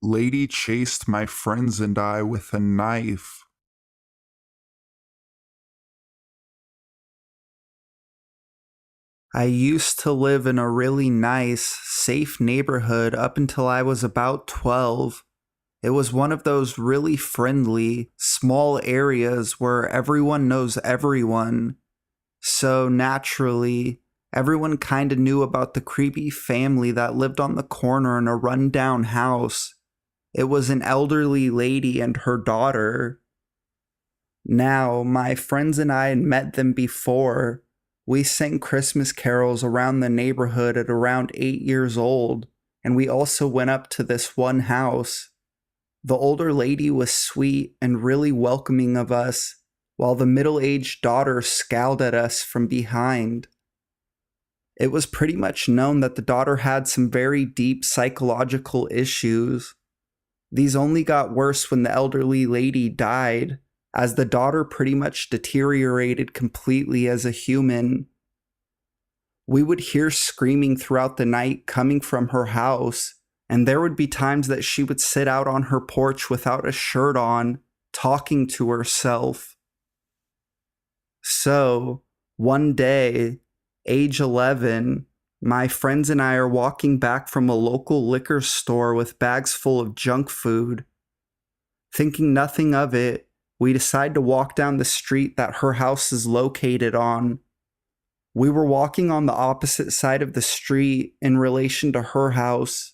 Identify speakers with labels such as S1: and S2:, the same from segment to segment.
S1: Lady chased my friends and I with a knife.
S2: I used to live in a really nice, safe neighborhood up until I was about 12. It was one of those really friendly, small areas where everyone knows everyone. So naturally, everyone kinda knew about the creepy family that lived on the corner in a rundown house. It was an elderly lady and her daughter. Now, my friends and I had met them before. We sang Christmas carols around the neighborhood at around 8 years old, and we also went up to this one house. The older lady was sweet and really welcoming of us, while the middle-aged daughter scowled at us from behind. It was pretty much known that the daughter had some very deep psychological issues. These only got worse when the elderly lady died, as the daughter pretty much deteriorated completely as a human. We would hear screaming throughout the night coming from her house, and there would be times that she would sit out on her porch without a shirt on, talking to herself. So, one day, age 11, my friends and I are walking back from a local liquor store with bags full of junk food. Thinking nothing of it, we decide to walk down the street that her house is located on. We were walking on the opposite side of the street in relation to her house.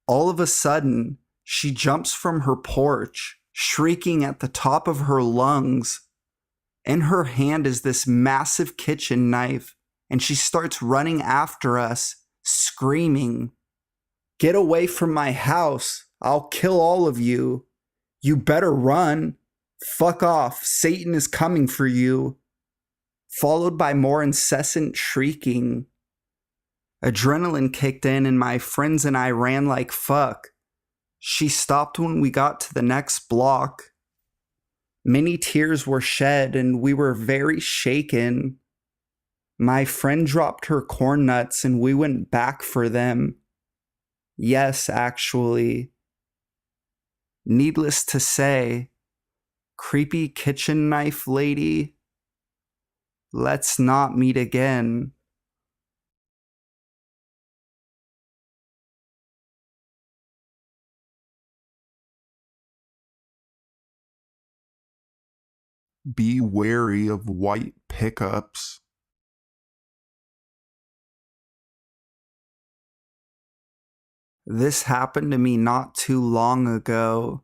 S2: All of a sudden, she jumps from her porch, shrieking at the top of her lungs. In her hand is this massive kitchen knife, and she starts running after us, screaming, "Get away from my house! I'll kill all of you! You better run! Fuck off! Satan is coming for you!" Followed by more incessant shrieking. Adrenaline kicked in and my friends and I ran like fuck. She stopped when we got to the next block. Many tears were shed and we were very shaken. My friend dropped her corn nuts and we went back for them. Yes, actually. Needless to say, creepy kitchen knife lady, let's not meet again.
S1: Be wary of white pickups.
S2: This happened to me not too long ago.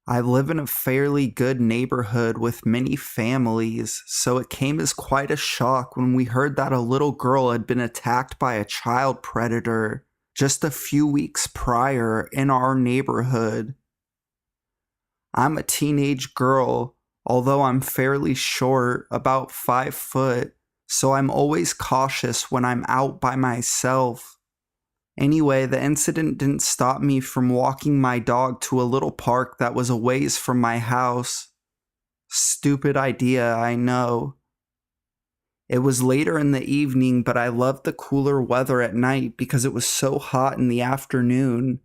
S2: I live in a fairly good neighborhood with many families, so it came as quite a shock when we heard that a little girl had been attacked by a child predator just a few weeks prior in our neighborhood. I'm a teenage girl, although I'm fairly short, about 5 foot, so I'm always cautious when I'm out by myself. Anyway, the incident didn't stop me from walking my dog to a little park that was a ways from my house. Stupid idea, I know. It was later in the evening, but I loved the cooler weather at night because it was so hot in the afternoon.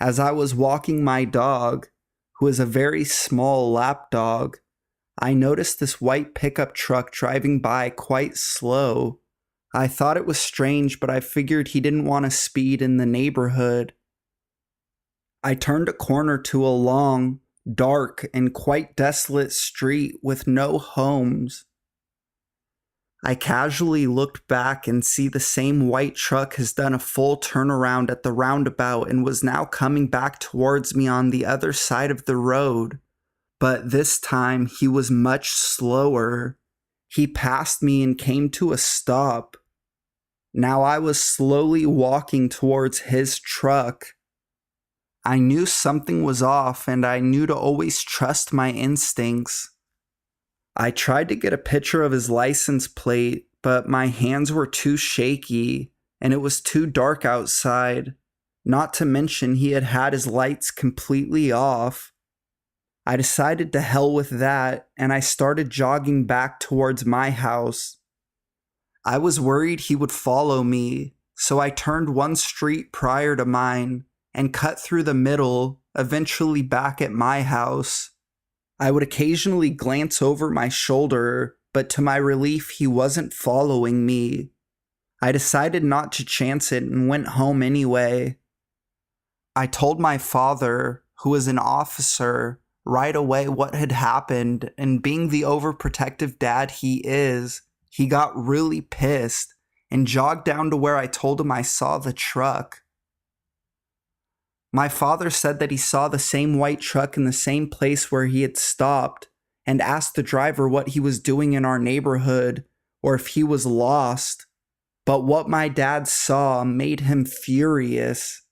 S2: As I was walking my dog, who is a very small lap dog, I noticed this white pickup truck driving by quite slow. I thought it was strange, but I figured he didn't want to speed in the neighborhood. I turned a corner to a long, dark, and quite desolate street with no homes. I casually looked back and see the same white truck has done a full turnaround at the roundabout and was now coming back towards me on the other side of the road. But this time he was much slower. He passed me and came to a stop. Now I was slowly walking towards his truck. I knew something was off and I knew to always trust my instincts. I tried to get a picture of his license plate, but my hands were too shaky and it was too dark outside. Not to mention he had his lights completely off. I decided to hell with that and I started jogging back towards my house. I was worried he would follow me, so I turned one street prior to mine and cut through the middle, eventually back at my house. I would occasionally glance over my shoulder, but to my relief, he wasn't following me. I decided not to chance it and went home anyway. I told my father, who was an officer, right away what had happened, and being the overprotective dad he is, he got really pissed and jogged down to where I told him I saw the truck. My father said that he saw the same white truck in the same place where he had stopped and asked the driver what he was doing in our neighborhood or if he was lost. But what my dad saw made him furious.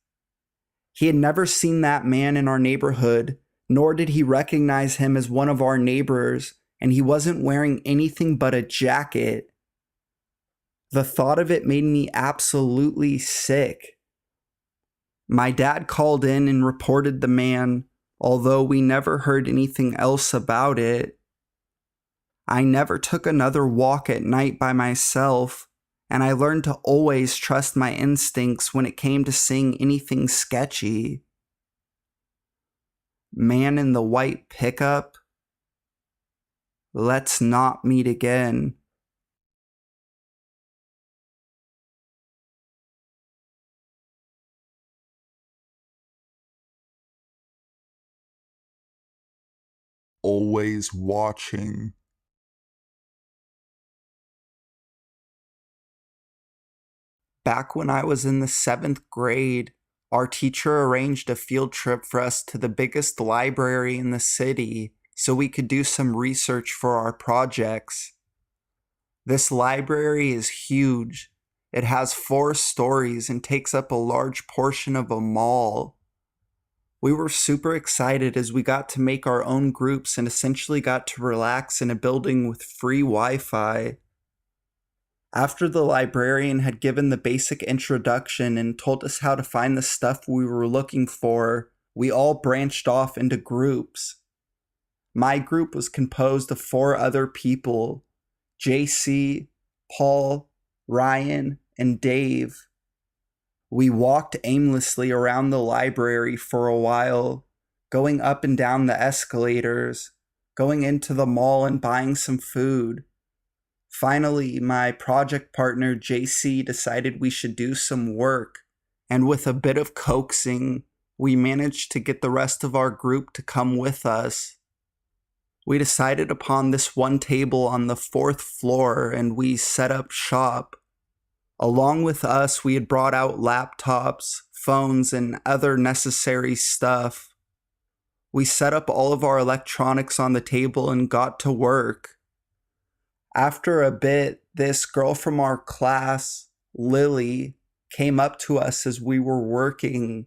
S2: He had never seen that man in our neighborhood, nor did he recognize him as one of our neighbors, and he wasn't wearing anything but a jacket. The thought of it made me absolutely sick. My dad called in and reported the man, although we never heard anything else about it. I never took another walk at night by myself, and I learned to always trust my instincts when it came to seeing anything sketchy. Man in the white pickup? Let's not meet again.
S1: Always watching.
S2: Back when I was in the 7th grade, our teacher arranged a field trip for us to the biggest library in the city so we could do some research for our projects. This library is huge. It has 4 stories and takes up a large portion of a mall. We were super excited as we got to make our own groups and essentially got to relax in a building with free Wi-Fi. After the librarian had given the basic introduction and told us how to find the stuff we were looking for, we all branched off into groups. My group was composed of 4 other people: JC, Paul, Ryan, and Dave. We walked aimlessly around the library for a while, going up and down the escalators, going into the mall and buying some food. Finally, my project partner JC decided we should do some work, and with a bit of coaxing, we managed to get the rest of our group to come with us. We decided upon this one table on the 4th floor and we set up shop. Along with us, we had brought out laptops, phones, and other necessary stuff. We set up all of our electronics on the table and got to work. After a bit, this girl from our class, Lily, came up to us as we were working.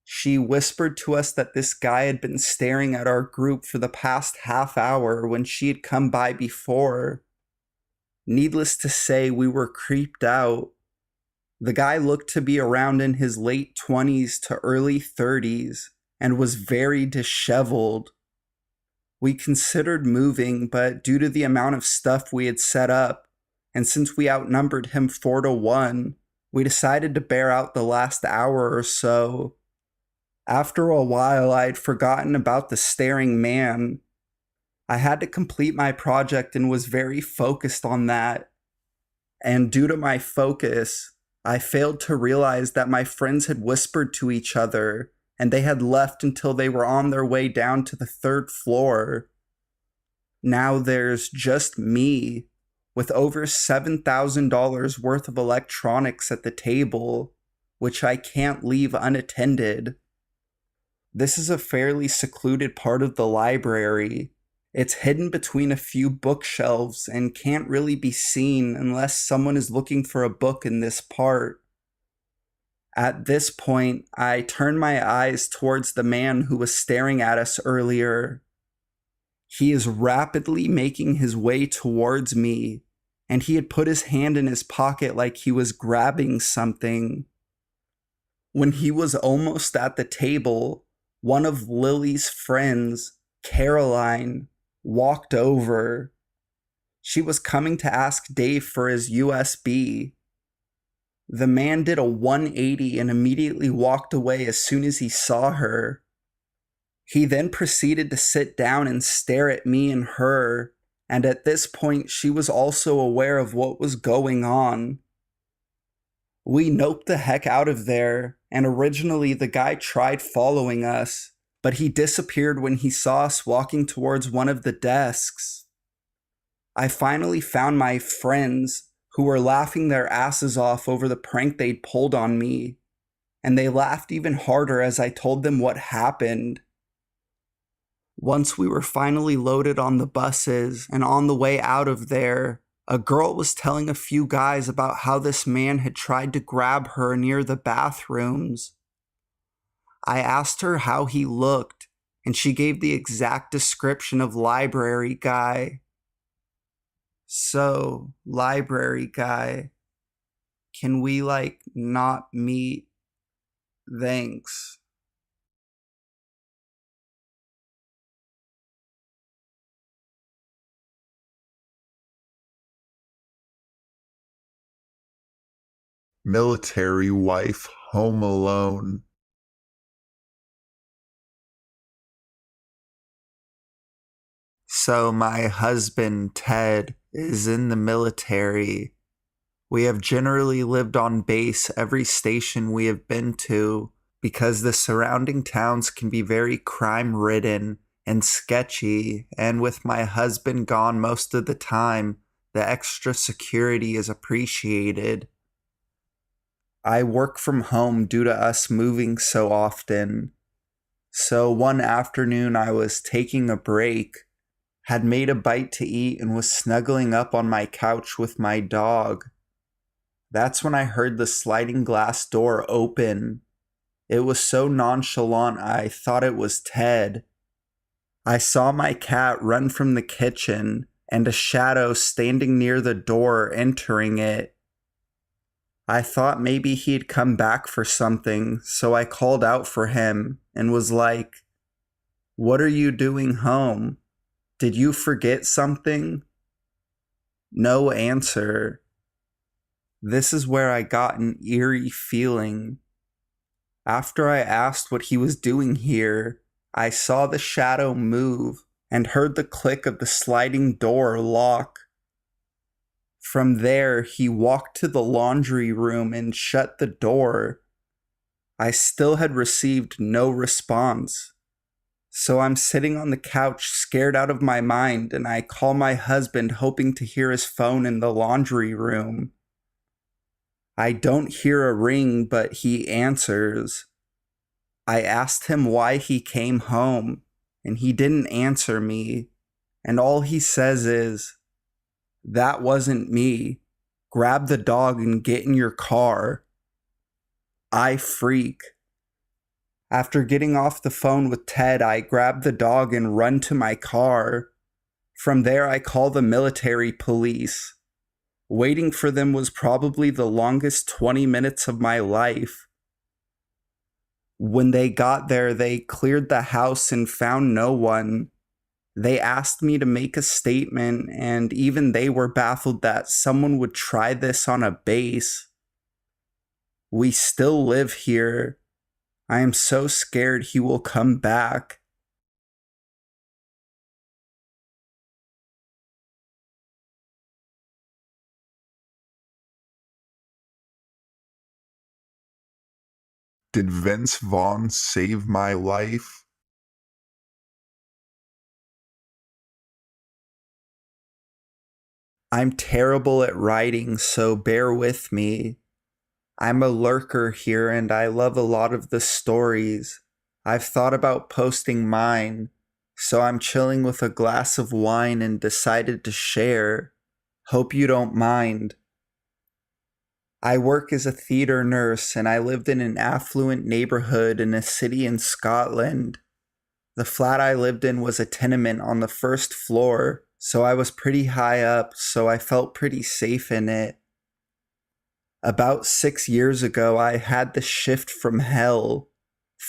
S2: She whispered to us that this guy had been staring at our group for the past half hour when she had come by before. Needless to say, we were creeped out. The guy looked to be around in his late 20s to early 30s and was very disheveled. We considered moving, but due to the amount of stuff we had set up, and since we outnumbered him 4-1, we decided to bear out the last hour or so. After a while, I had forgotten about the staring man. I had to complete my project and was very focused on that. And due to my focus, I failed to realize that my friends had whispered to each other and they had left until they were on their way down to the 3rd floor. Now there's just me, with over $7,000 worth of electronics at the table, which I can't leave unattended. This is a fairly secluded part of the library. It's hidden between a few bookshelves and can't really be seen unless someone is looking for a book in this part. At this point, I turned my eyes towards the man who was staring at us earlier. He is rapidly making his way towards me, and he had put his hand in his pocket like he was grabbing something. When he was almost at the table, one of Lily's friends, Caroline, walked over. She was coming to ask Dave for his USB. The man did a 180 and immediately walked away as soon as he saw her. He then proceeded to sit down and stare at me and her, and at this point she was also aware of what was going on. We noped the heck out of there, and originally the guy tried following us, but he disappeared when he saw us walking towards one of the desks. I finally found my friends, who were laughing their asses off over the prank they'd pulled on me, and they laughed even harder as I told them what happened. Once we were finally loaded on the buses and on the way out of there, a girl was telling a few guys about how this man had tried to grab her near the bathrooms. I asked her how he looked, and she gave the exact description of library guy. So, library guy, can we not meet? Thanks.
S1: Military wife home alone.
S2: So my husband, Ted, is in the military. We have generally lived on base every station we have been to because the surrounding towns can be very crime-ridden and sketchy, and with my husband gone most of the time, the extra security is appreciated. I work from home due to us moving so often. So one afternoon I was taking a break, had made a bite to eat, and was snuggling up on my couch with my dog. That's when I heard the sliding glass door open. It was so nonchalant I thought it was Ted. I saw my cat run from the kitchen and a shadow standing near the door entering it. I thought maybe he'd come back for something, so I called out for him and was like, "What are you doing home? Did you forget something?" No answer. This is where I got an eerie feeling. After I asked what he was doing here, I saw the shadow move and heard the click of the sliding door lock. From there, he walked to the laundry room and shut the door. I still had received no response. So I'm sitting on the couch scared out of my mind, and I call my husband hoping to hear his phone in the laundry room. I don't hear a ring, but he answers. I asked him why he came home, and he didn't answer me, and all he says is, "That wasn't me. Grab the dog and get in your car." I freak. After getting off the phone with Ted, I grab the dog and run to my car. From there, I call the military police. Waiting for them was probably the longest 20 minutes of my life. When they got there, they cleared the house and found no one. They asked me to make a statement, and even they were baffled that someone would try this on a base. We still live here. I am so scared he will come back.
S1: Did Vince Vaughn save my life?
S2: I'm terrible at writing, so bear with me. I'm a lurker here and I love a lot of the stories. I've thought about posting mine, so I'm chilling with a glass of wine and decided to share. Hope you don't mind. I work as a theater nurse and I lived in an affluent neighborhood in a city in Scotland. The flat I lived in was a tenement on the first floor, so I was pretty high up, so I felt pretty safe in it. About 6 years ago, I had the shift from hell.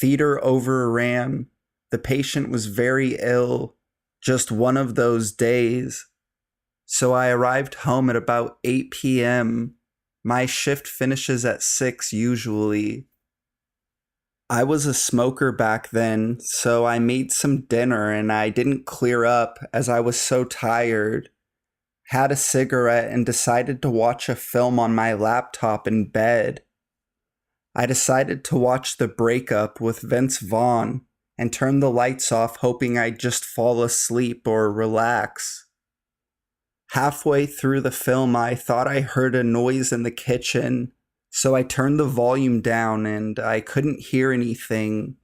S2: Theater overran. The patient was very ill. Just one of those days. So I arrived home at about 8 p.m. My shift finishes at 6 usually. I was a smoker back then, so I made some dinner and I didn't clear up as I was so tired. Had a cigarette and decided to watch a film on my laptop in bed. I decided to watch The Breakup with Vince Vaughn and turned the lights off, hoping I'd just fall asleep or relax. Halfway through the film, I thought I heard a noise in the kitchen, so I turned the volume down and I couldn't hear anything.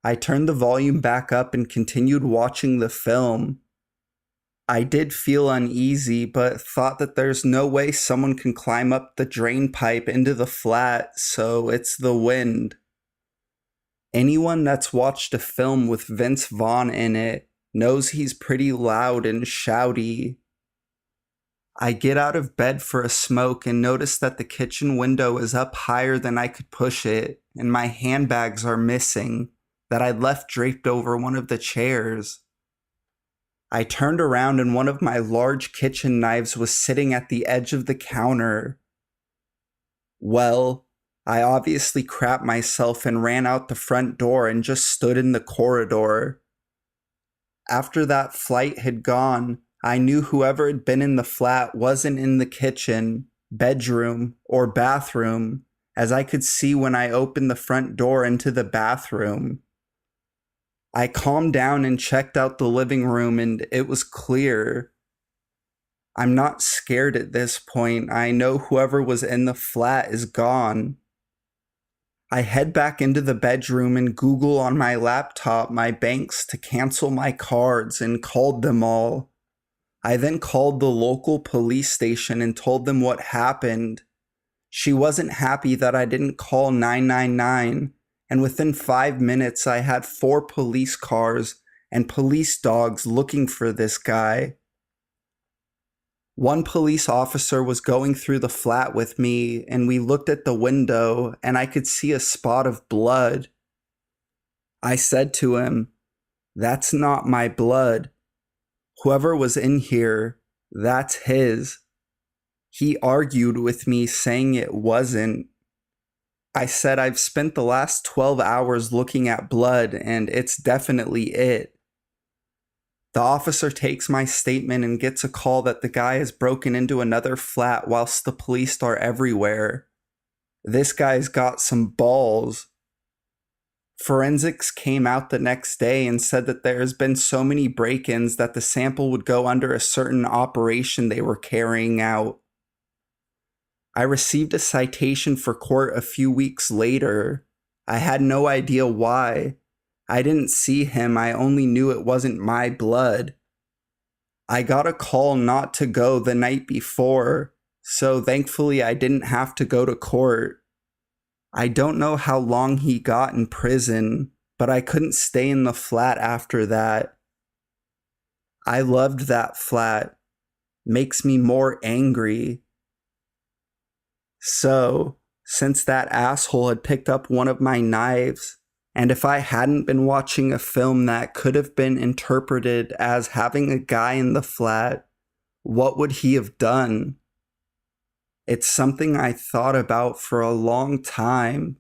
S2: I turned the volume back up and continued watching the film. I did feel uneasy, but thought that there's no way someone can climb up the drain pipe into the flat, so it's the wind. Anyone that's watched a film with Vince Vaughn in it knows he's pretty loud and shouty. I get out of bed for a smoke and notice that the kitchen window is up higher than I could push it, and my handbags are missing, that I'd left draped over one of the chairs. I turned around and one of my large kitchen knives was sitting at the edge of the counter. Well, I obviously crapped myself and ran out the front door and just stood in the corridor. After that flight had gone, I knew whoever had been in the flat wasn't in the kitchen, bedroom, or bathroom, as I could see when I opened the front door into the bathroom. I calmed down and checked out the living room and it was clear. I'm not scared at this point. I know whoever was in the flat is gone. I head back into the bedroom and Google on my laptop my banks to cancel my cards and called them all. I then called the local police station and told them what happened. She wasn't happy that I didn't call 999. And within 5 minutes, I had 4 police cars and police dogs looking for this guy. One police officer was going through the flat with me, and we looked at the window, and I could see a spot of blood. I said to him, "That's not my blood. Whoever was in here, that's his." He argued with me, saying it wasn't. I said I've spent the last 12 hours looking at blood and it's definitely it. The officer takes my statement and gets a call that the guy has broken into another flat whilst the police are everywhere. This guy's got some balls. Forensics came out the next day and said that there has been so many break-ins that the sample would go under a certain operation they were carrying out. I received a citation for court a few weeks later. I had no idea why. I didn't see him, I only knew it wasn't my blood. I got a call not to go the night before, so thankfully I didn't have to go to court. I don't know how long he got in prison, but I couldn't stay in the flat after that. I loved that flat. Makes me more angry. So, since that asshole had picked up one of my knives, and if I hadn't been watching a film that could have been interpreted as having a guy in the flat, what would he have done? It's something I thought about for a long time.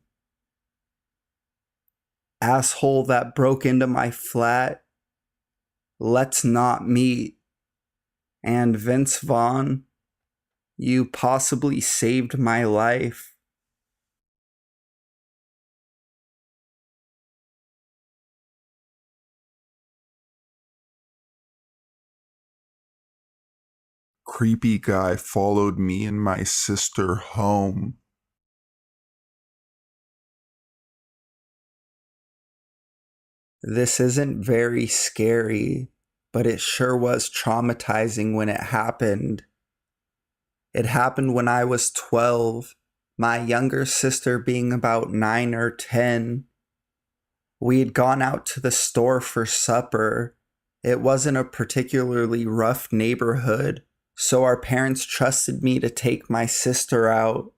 S2: Asshole that broke into my flat, let's not meet. And Vince Vaughn, you possibly saved my life.
S1: Creepy guy followed me and my sister home.
S2: This isn't very scary, but it sure was traumatizing when it happened. It happened when I was 12, my younger sister being about 9 or 10. We had gone out to the store for supper. It wasn't a particularly rough neighborhood, so our parents trusted me to take my sister out.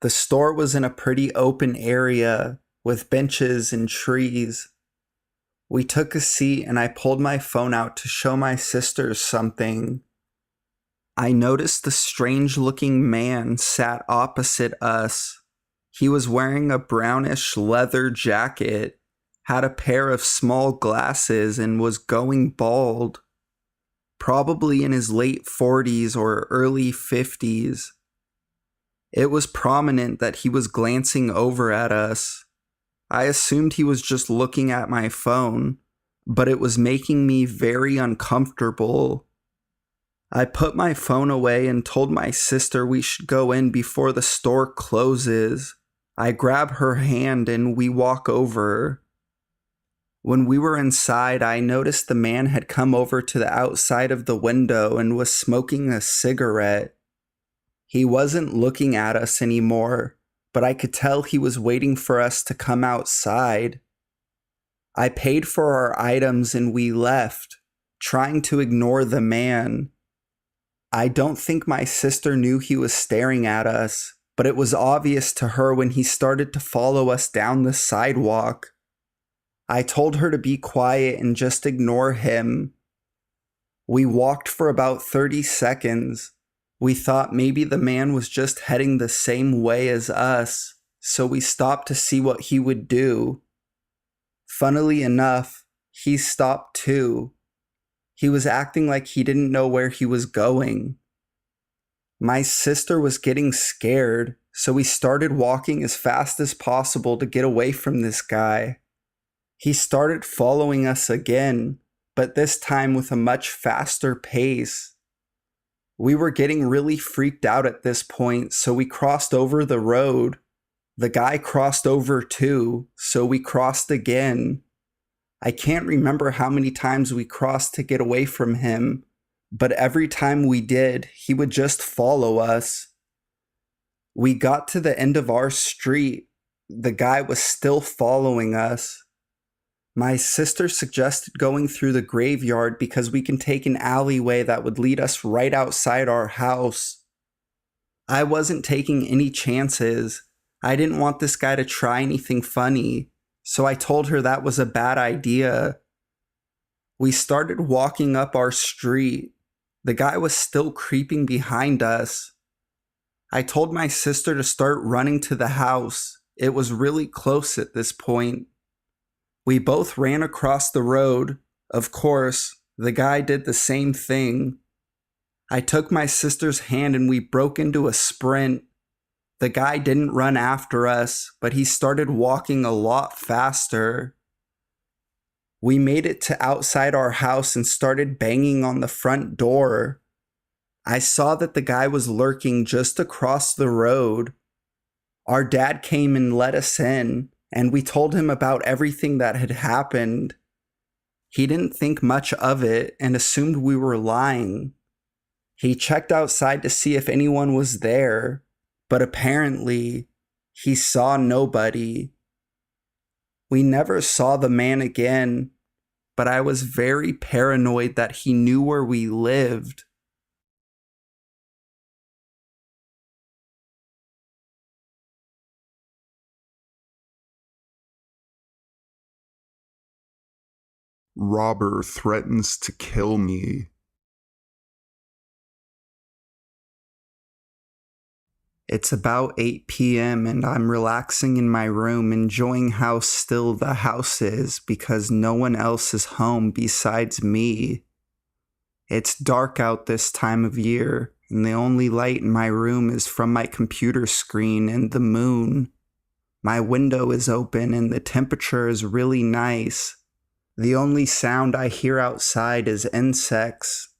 S2: The store was in a pretty open area with benches and trees. We took a seat and I pulled my phone out to show my sister something. I noticed a strange-looking man sat opposite us. He was wearing a brownish leather jacket, had a pair of small glasses, and was going bald. Probably in his late 40s or early 50s. It was prominent that he was glancing over at us. I assumed he was just looking at my phone, but it was making me very uncomfortable. I put my phone away and told my sister we should go in before the store closes. I grab her hand and we walk over. When we were inside, I noticed the man had come over to the outside of the window and was smoking a cigarette. He wasn't looking at us anymore, but I could tell he was waiting for us to come outside. I paid for our items and we left, trying to ignore the man. I don't think my sister knew he was staring at us, but it was obvious to her when he started to follow us down the sidewalk. I told her to be quiet and just ignore him. We walked for about 30 seconds. We thought maybe the man was just heading the same way as us, so we stopped to see what he would do. Funnily enough, he stopped too. He was acting like he didn't know where he was going. My sister was getting scared, so we started walking as fast as possible to get away from this guy. He started following us again, but this time with a much faster pace. We were getting really freaked out at this point, so we crossed over the road. The guy crossed over too, so we crossed again. I can't remember how many times we crossed to get away from him, but every time we did, he would just follow us. We got to the end of our street. The guy was still following us. My sister suggested going through the graveyard because we can take an alleyway that would lead us right outside our house. I wasn't taking any chances. I didn't want this guy to try anything funny, so I told her that was a bad idea. We started walking up our street. The guy was still creeping behind us. I told my sister to start running to the house. It was really close at this point. We both ran across the road. Of course, the guy did the same thing. I took my sister's hand and we broke into a sprint. The guy didn't run after us, but he started walking a lot faster. We made it to outside our house and started banging on the front door. I saw that the guy was lurking just across the road. Our dad came and let us in, and we told him about everything that had happened. He didn't think much of it and assumed we were lying. He checked outside to see if anyone was there, but apparently he saw nobody. We never saw the man again, but I was very paranoid that he knew where we lived.
S1: Robber threatens to kill me.
S2: It's about 8 p.m. and I'm relaxing in my room, enjoying how still the house is because no one else is home besides me. It's dark out this time of year, and the only light in my room is from my computer screen and the moon. My window is open and the temperature is really nice. The only sound I hear outside is insects.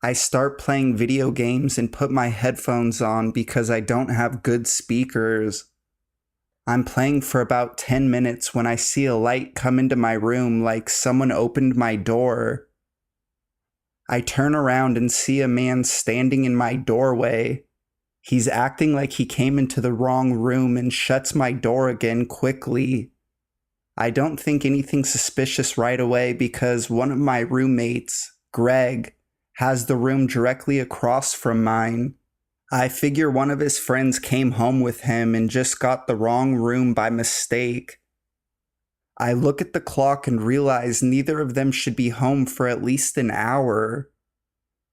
S2: I start playing video games and put my headphones on because I don't have good speakers. I'm playing for about 10 minutes when I see a light come into my room like someone opened my door. I turn around and see a man standing in my doorway. He's acting like he came into the wrong room and shuts my door again quickly. I don't think anything suspicious right away because one of my roommates, Greg, has the room directly across from mine. I figure one of his friends came home with him and just got the wrong room by mistake. I look at the clock and realize neither of them should be home for at least an hour.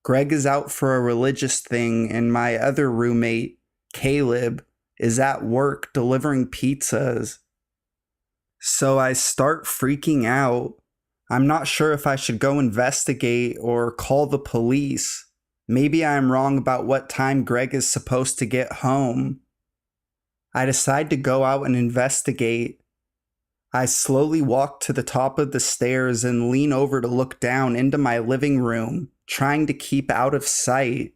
S2: Greg is out for a religious thing, and my other roommate, Caleb, is at work delivering pizzas. So I start freaking out. I'm not sure if I should go investigate or call the police. Maybe I'm wrong about what time Greg is supposed to get home. I decide to go out and investigate. I slowly walk to the top of the stairs and lean over to look down into my living room, trying to keep out of sight.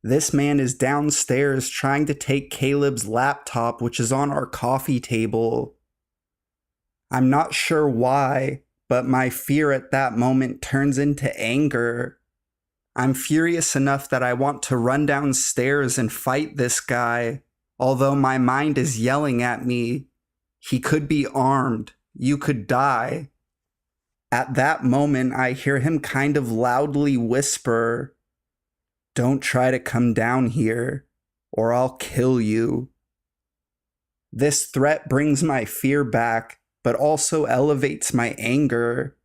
S2: This man is downstairs trying to take Caleb's laptop, which is on our coffee table. I'm not sure why, but my fear at that moment turns into anger. I'm furious enough that I want to run downstairs and fight this guy, although my mind is yelling at me, "He could be armed. You could die." At that moment, I hear him kind of loudly whisper, "Don't try to come down here, or I'll kill you." This threat brings my fear back, but also elevates my anger.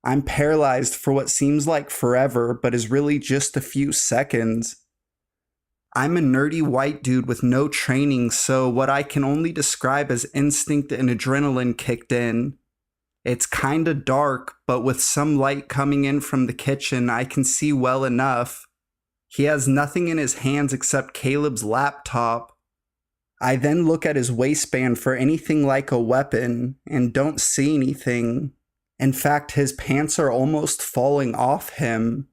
S2: I'm paralyzed for what seems like forever, but is really just a few seconds. I'm a nerdy white dude with no training, so what I can only describe as instinct and adrenaline kicked in. It's kinda dark, but with some light coming in from the kitchen, I can see well enough. He has nothing in his hands except Caleb's laptop. I then look at his waistband for anything like a weapon and don't see anything. In fact, his pants are almost falling off him.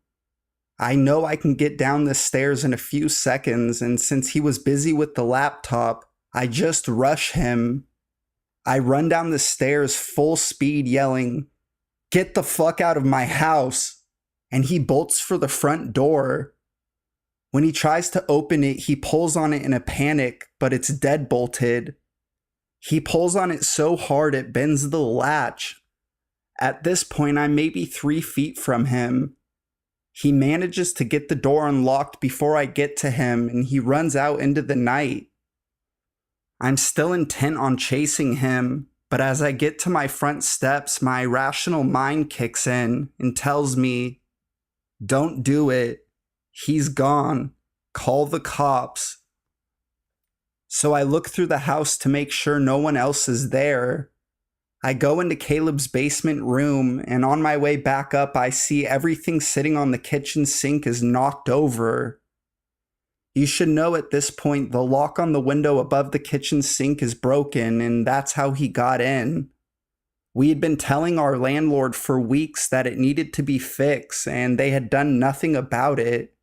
S2: I know I can get down the stairs in a few seconds, and since he was busy with the laptop, I just rush him. I run down the stairs full speed yelling, "Get the fuck out of my house!" And he bolts for the front door. When he tries to open it, he pulls on it in a panic, but it's deadbolted. He pulls on it so hard it bends the latch. At this point, I'm maybe 3 feet from him. He manages to get the door unlocked before I get to him, and he runs out into the night. I'm still intent on chasing him, but as I get to my front steps, my rational mind kicks in and tells me, "Don't do it. He's gone. Call the cops." So I look through the house to make sure no one else is there. I go into Caleb's basement room, and on my way back up, I see everything sitting on the kitchen sink is knocked over. You should know at this point the lock on the window above the kitchen sink is broken, and that's how he got in. We had been telling our landlord for weeks that it needed to be fixed, and they had done nothing about it.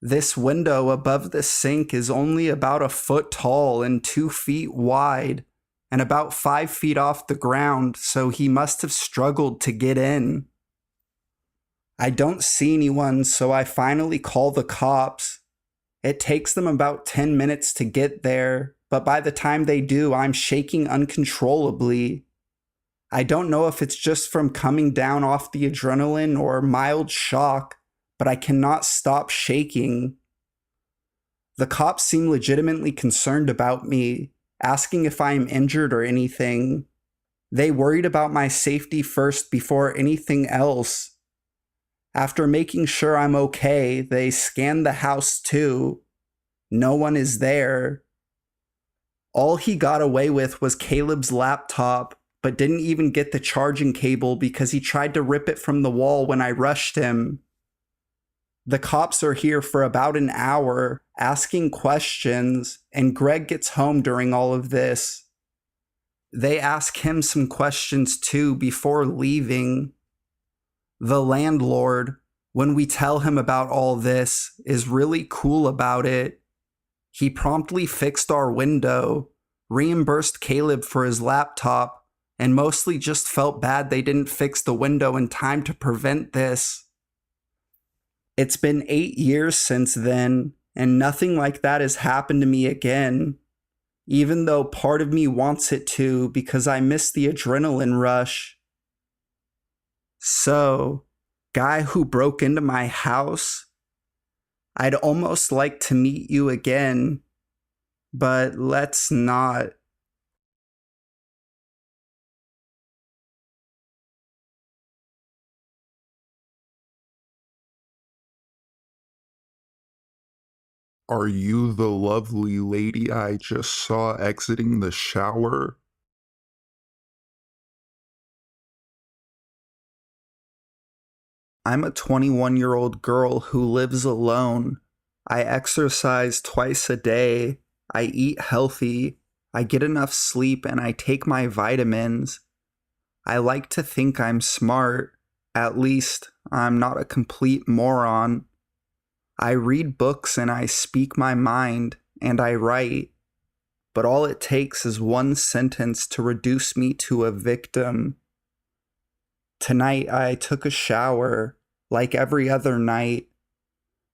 S2: This window above the sink is only about a foot tall and 2 feet wide, and about 5 feet off the ground, so he must have struggled to get in. I don't see anyone, so I finally call the cops. It takes them about 10 minutes to get there, but by the time they do, I'm shaking uncontrollably. I don't know if it's just from coming down off the adrenaline or mild shock, but I cannot stop shaking. The cops seem legitimately concerned about me, asking if I am injured or anything. They worried about my safety first before anything else. After making sure I'm okay, they scanned the house too. No one is there. All he got away with was Caleb's laptop, but didn't even get the charging cable because he tried to rip it from the wall when I rushed him. The cops are here for about an hour, asking questions, and Greg gets home during all of this. They ask him some questions too before leaving. The landlord, when we tell him about all this, is really cool about it. He promptly fixed our window, reimbursed Caleb for his laptop, and mostly just felt bad they didn't fix the window in time to prevent this. It's been 8 years since then, and nothing like that has happened to me again, even though part of me wants it to because I miss the adrenaline rush. So, guy who broke into my house, I'd almost like to meet you again, but let's not.
S1: Are you the lovely lady I just saw exiting the shower?
S2: I'm a 21-year-old girl who lives alone. I exercise twice a day. I eat healthy. I get enough sleep and I take my vitamins. I like to think I'm smart. At least, I'm not a complete moron. I read books and I speak my mind and I write. But all it takes is one sentence to reduce me to a victim. Tonight I took a shower, like every other night.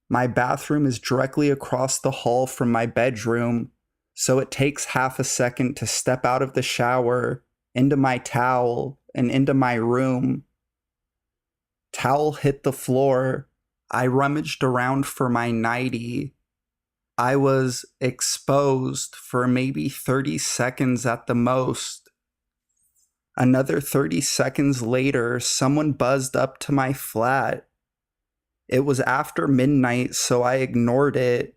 S2: My bathroom is directly across the hall from my bedroom, so it takes half a second to step out of the shower, into my towel, and into my room. Towel hit the floor. I rummaged around for my nightie. I was exposed for maybe 30 seconds at the most. Another 30 seconds later, someone buzzed up to my flat. It was after midnight, so I ignored it.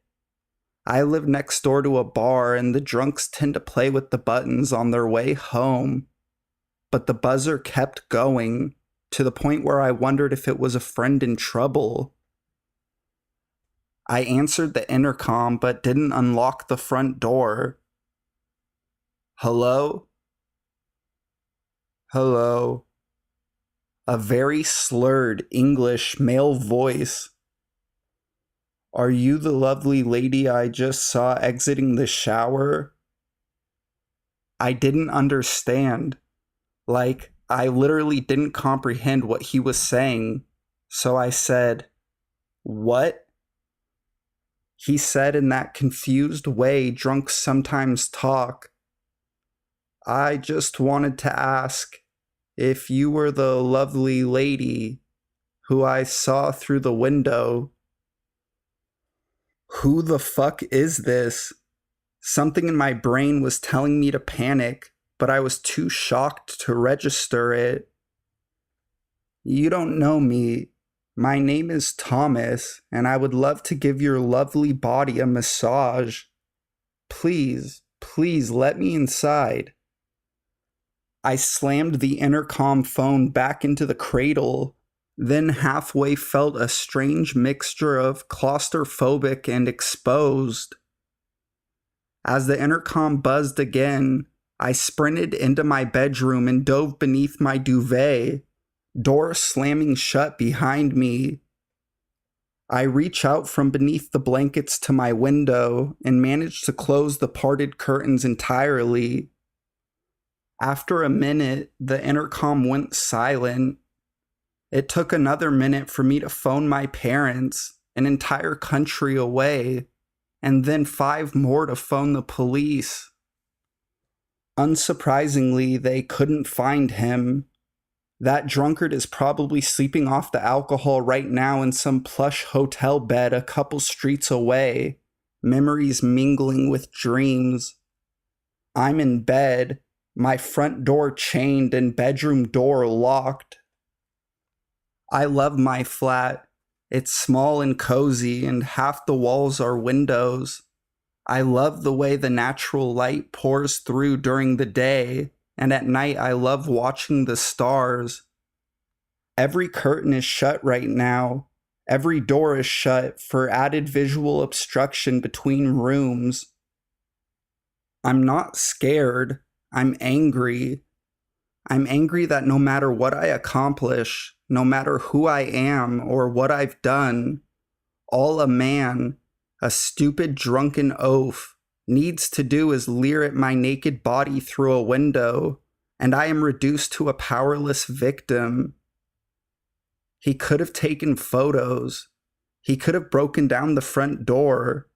S2: I live next door to a bar, and the drunks tend to play with the buttons on their way home. But the buzzer kept going, to the point where I wondered if it was a friend in trouble. I answered the intercom, but didn't unlock the front door. Hello? Hello? A very slurred English male voice. Are you the lovely lady I just saw exiting the shower? I didn't understand. Like, I literally didn't comprehend what he was saying. So I said, "What?" He said in that confused way drunks sometimes talk. I just wanted to ask if you were the lovely lady who I saw through the window. Who the fuck is this? Something in my brain was telling me to panic, but I was too shocked to register it. You don't know me. My name is Thomas, and I would love to give your lovely body a massage. Please, please let me inside. I slammed the intercom phone back into the cradle, then halfway felt a strange mixture of claustrophobic and exposed. As the intercom buzzed again, I sprinted into my bedroom and dove beneath my duvet, door slamming shut behind me. I reach out from beneath the blankets to my window and manage to close the parted curtains entirely. After a minute, the intercom went silent. It took another minute for me to phone my parents, an entire country away, and then 5 more to phone the police. Unsurprisingly, they couldn't find him. That drunkard is probably sleeping off the alcohol right now in some plush hotel bed a couple streets away, memories mingling with dreams. I'm in bed, my front door chained and bedroom door locked. I love my flat. It's small and cozy, and half the walls are windows. I love the way the natural light pours through during the day, and at night I love watching the stars. Every curtain is shut right now. Every door is shut for added visual obstruction between rooms. I'm not scared. I'm angry. I'm angry that no matter what I accomplish, no matter who I am or what I've done, all a man, a stupid drunken oaf, needs to do is leer at my naked body through a window, and I am reduced to a powerless victim. He could have taken photos. He could have broken down the front door.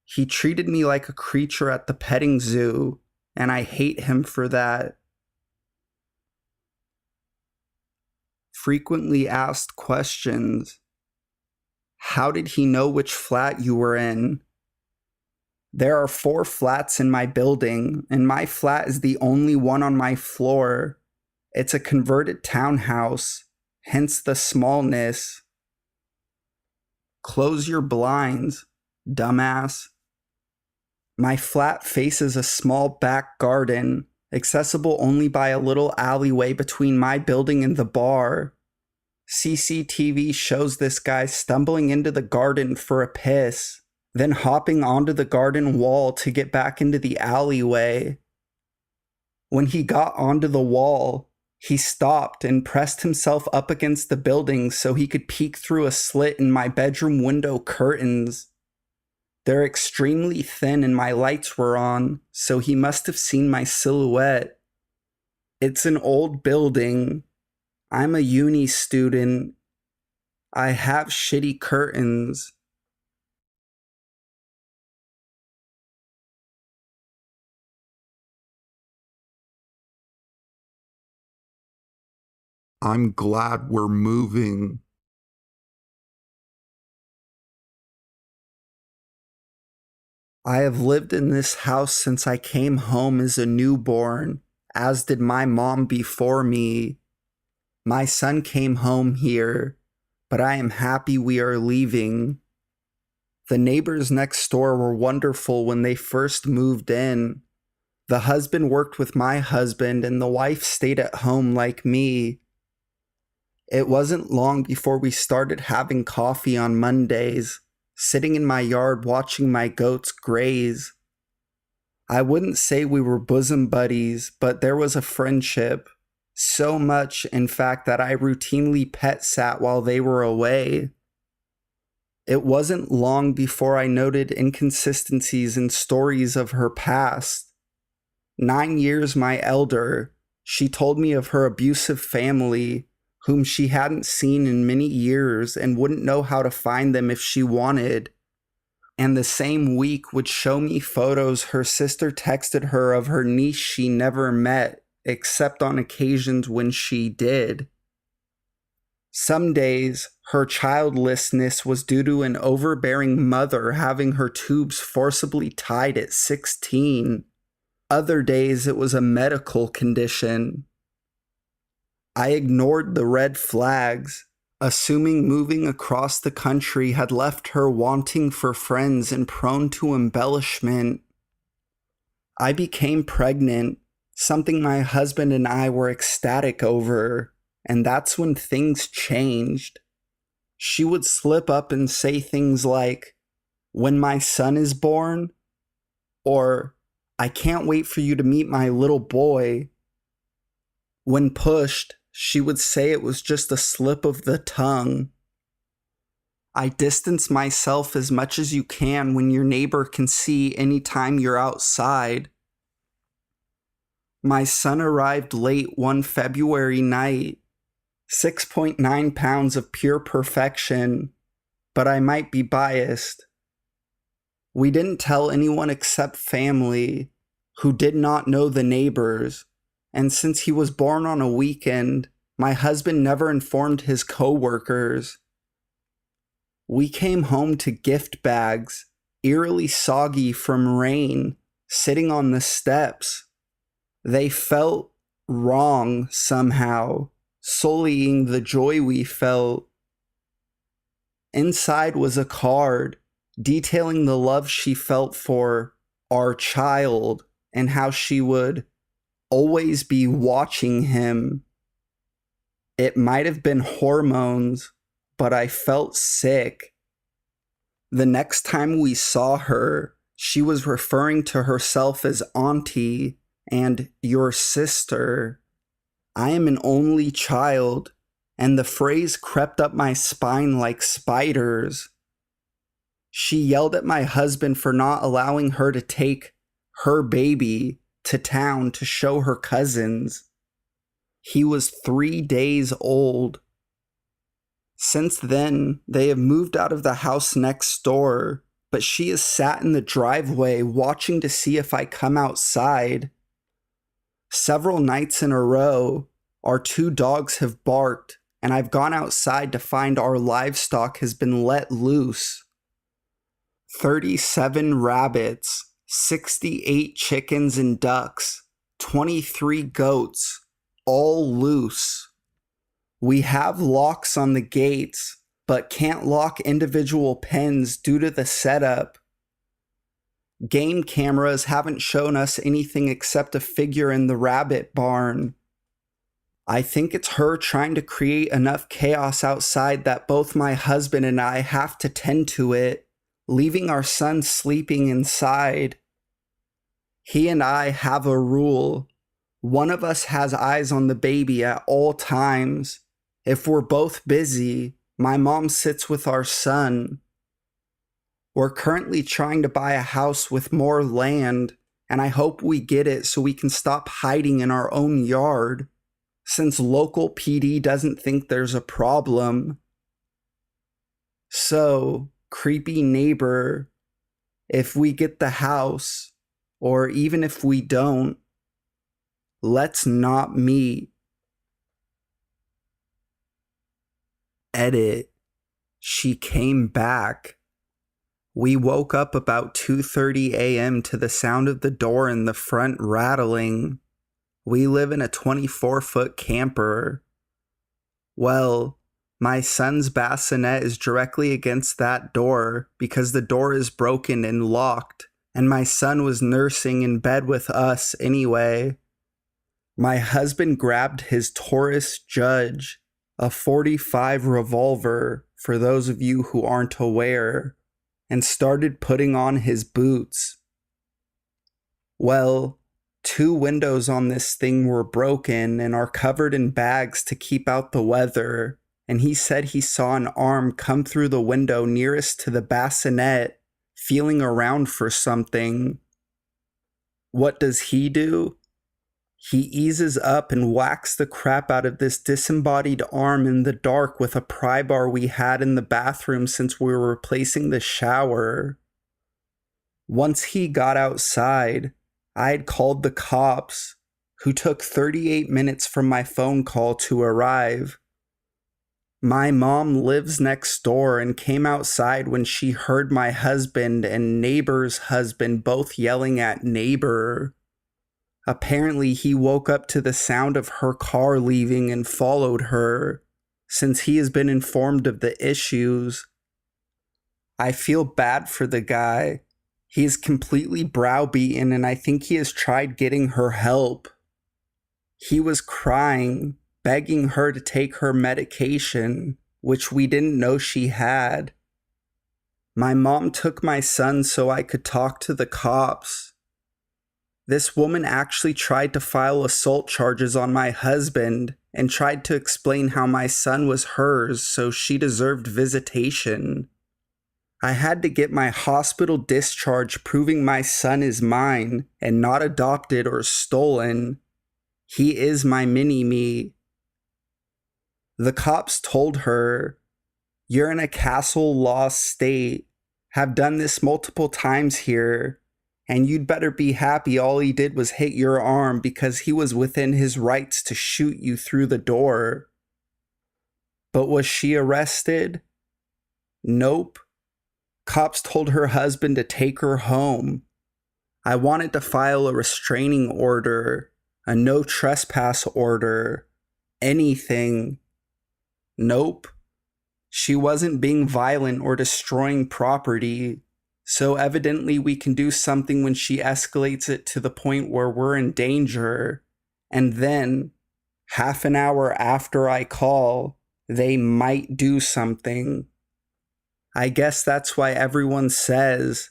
S2: He treated me like a creature at the petting zoo, and I hate him for that. Frequently asked questions. How did he know which flat you were in? There are 4 flats in my building, and my flat is the only one on my floor. It's a converted townhouse, hence the smallness. Close your blinds. dumbass. My flat faces a small back garden, accessible only by a little alleyway between my building and the bar. CCTV shows this guy stumbling into the garden for a piss, then hopping onto the garden wall to get back into the alleyway. When he got onto the wall, he stopped and pressed himself up against the building so he could peek through a slit in my bedroom window curtains. They're extremely thin and my lights were on, so he must have seen my silhouette. It's an old building. I'm a uni student. I have shitty curtains.
S1: I'm glad we're moving.
S2: I have lived in this house since I came home as a newborn, as did my mom before me. My son came home here, but I am happy we are leaving. The neighbors next door were wonderful when they first moved in. The husband worked with my husband and the wife stayed at home like me. It wasn't long before we started having coffee on Mondays, sitting in my yard watching my goats graze. I wouldn't say we were bosom buddies, but there was a friendship. So much, in fact, that I routinely pet sat while they were away. It wasn't long before I noted inconsistencies in stories of her past. 9 years my elder, she told me of her abusive family, whom she hadn't seen in many years and wouldn't know how to find them if she wanted. And the same week would show me photos her sister texted her of her niece she never met, except on occasions when she did. Some days, her childlessness was due to an overbearing mother having her tubes forcibly tied at 16. Other days, it was a medical condition. I ignored the red flags, assuming moving across the country had left her wanting for friends and prone to embellishment. I became pregnant, something my husband and I were ecstatic over, and that's when things changed. She would slip up and say things like, "When my son is born," or "I can't wait for you to meet my little boy." When pushed, she would say it was just a slip of the tongue. I distance myself as much as you can when your neighbor can see anytime you're outside. My son arrived late one February night, 6.9 pounds of pure perfection, but I might be biased. We didn't tell anyone except family, who did not know the neighbors, and since he was born on a weekend, my husband never informed his coworkers. We came home to gift bags, eerily soggy from rain, sitting on the steps. They felt wrong somehow, sullying the joy we felt. Inside was a card detailing the love she felt for our child and how she would always be watching him. It might have been hormones, but I felt sick. The next time we saw her, she was referring to herself as auntie and your sister. I am an only child, and the phrase crept up my spine like spiders. She yelled at my husband for not allowing her to take her baby to town to show her cousins. He was 3 days old. Since then, they have moved out of the house next door, but she has sat in the driveway watching to see if I come outside. Several nights in a row, our 2 dogs have barked, and I've gone outside to find our livestock has been let loose. 37 rabbits, 68 chickens and ducks, 23 goats, all loose. We have locks on the gates, but can't lock individual pens due to the setup. Game cameras haven't shown us anything except a figure in the rabbit barn. I think it's her trying to create enough chaos outside that both my husband and I have to tend to it, leaving our son sleeping inside. He and I have a rule. One of us has eyes on the baby at all times. If we're both busy, my mom sits with our son. We're currently trying to buy a house with more land, and I hope we get it so we can stop hiding in our own yard, since local PD doesn't think there's a problem. So, creepy neighbor, if we get the house, or even if we don't, let's not meet. Edit. She came back. We woke up about 2:30 a.m. to the sound of the door in the front rattling. We live in a 24-foot camper. Well, my son's bassinet is directly against that door because the door is broken and locked, and my son was nursing in bed with us anyway. My husband grabbed his Taurus Judge, a .45 revolver, for those of you who aren't aware, and started putting on his boots. Well, 2 windows on this thing were broken and are covered in bags to keep out the weather, and he said he saw an arm come through the window nearest to the bassinet, feeling around for something. What does he do? He eases up and whacks the crap out of this disembodied arm in the dark with a pry bar we had in the bathroom since we were replacing the shower. Once he got outside, I had called the cops, who took 38 minutes from my phone call to arrive. My mom lives next door and came outside when she heard my husband and neighbor's husband both yelling at neighbor. Apparently, he woke up to the sound of her car leaving and followed her, since he has been informed of the issues. I feel bad for the guy. He is completely browbeaten, and I think he has tried getting her help. He was crying, begging her to take her medication, which we didn't know she had. My mom took my son so I could talk to the cops. This woman actually tried to file assault charges on my husband and tried to explain how my son was hers, so she deserved visitation. I had to get my hospital discharge proving my son is mine and not adopted or stolen. He is my mini-me. The cops told her, "You're in a castle law state, have done this multiple times here, and you'd better be happy all he did was hit your arm because he was within his rights to shoot you through the door." But was she arrested? Nope. Cops told her husband to take her home. I wanted to file a restraining order, a no trespass order, anything. Nope. She wasn't being violent or destroying property, so evidently we can do something when she escalates it to the point where we're in danger, and then, half an hour after I call, they might do something. I guess that's why everyone says,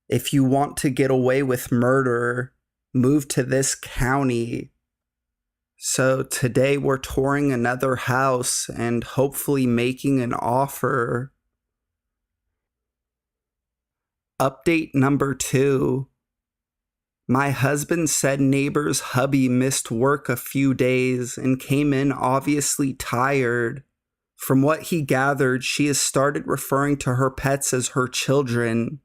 S2: if you want to get away with murder, move to this county. So today we're touring another house and hopefully making an offer. Update number 2. My husband said neighbor's hubby missed work a few days and came in obviously tired. From what he gathered, she has started referring to her pets as her children,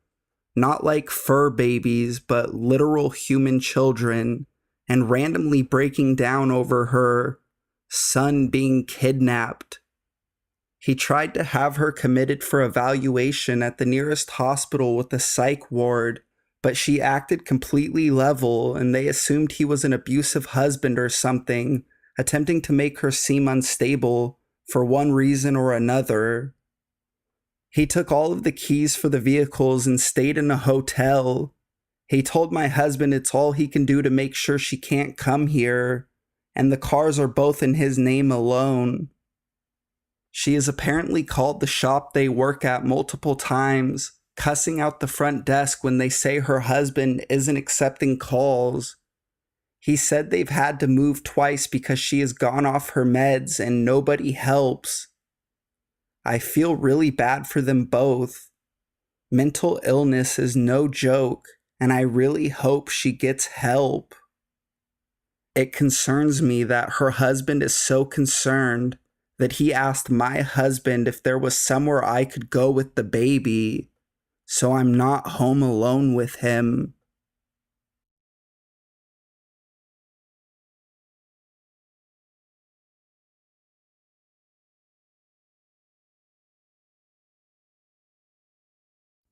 S2: not like fur babies, but literal human children, and randomly breaking down over her son being kidnapped. He tried to have her committed for evaluation at the nearest hospital with a psych ward, but she acted completely level and they assumed he was an abusive husband or something, attempting to make her seem unstable for one reason or another. He took all of the keys for the vehicles and stayed in a hotel. He told my husband it's all he can do to make sure she can't come here, and the cars are both in his name alone. She has apparently called the shop they work at multiple times, cussing out the front desk when they say her husband isn't accepting calls. He said they've had to move twice because she has gone off her meds and nobody helps. I feel really bad for them both. Mental illness is no joke, and I really hope she gets help. It concerns me that her husband is so concerned that he asked my husband if there was somewhere I could go with the baby, so I'm not home alone with him.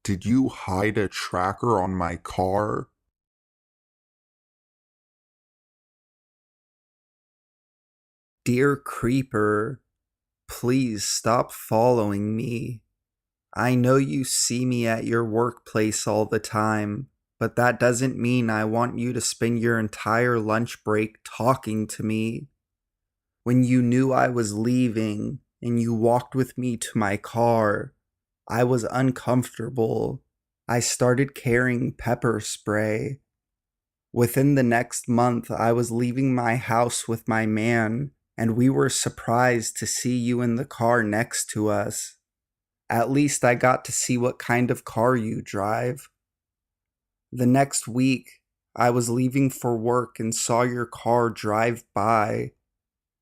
S1: Did you hide a tracker on my car?
S2: Dear Creeper, please stop following me. I know you see me at your workplace all the time, but that doesn't mean I want you to spend your entire lunch break talking to me. When you knew I was leaving and you walked with me to my car, I was uncomfortable. I started carrying pepper spray. Within the next month, I was leaving my house with my man, and we were surprised to see you in the car next to us. At least I got to see what kind of car you drive. The next week, I was leaving for work and saw your car drive by.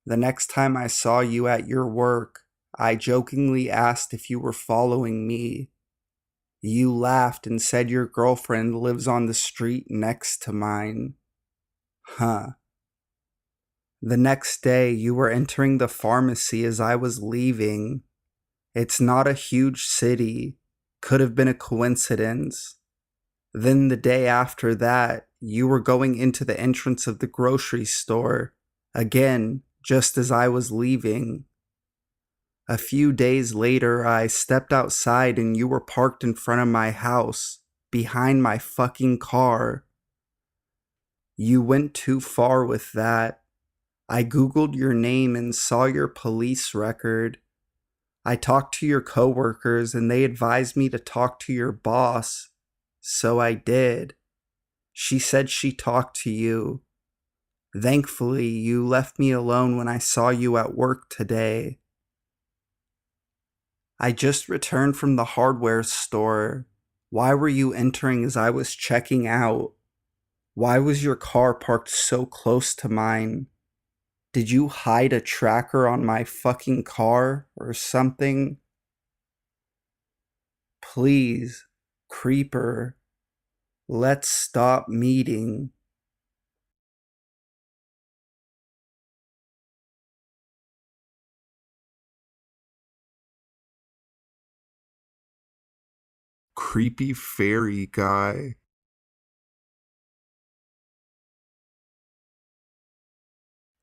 S2: The next time I saw you at your work, I jokingly asked if you were following me. You laughed and said your girlfriend lives on the street next to mine. Huh. The next day, you were entering the pharmacy as I was leaving. It's not a huge city. Could have been a coincidence. Then the day after that, you were going into the entrance of the grocery store. Again, just as I was leaving. A few days later, I stepped outside and you were parked in front of my house, behind my fucking car. You went too far with that. I googled your name and saw your police record. I talked to your coworkers and they advised me to talk to your boss. So I did. She said she talked to you. Thankfully, you left me alone when I saw you at work today. I just returned from the hardware store. Why were you entering as I was checking out? Why was your car parked so close to mine? Did you hide a tracker on my fucking car or something? Please, Creeper, let's stop meeting.
S1: Creepy Ferry Guy.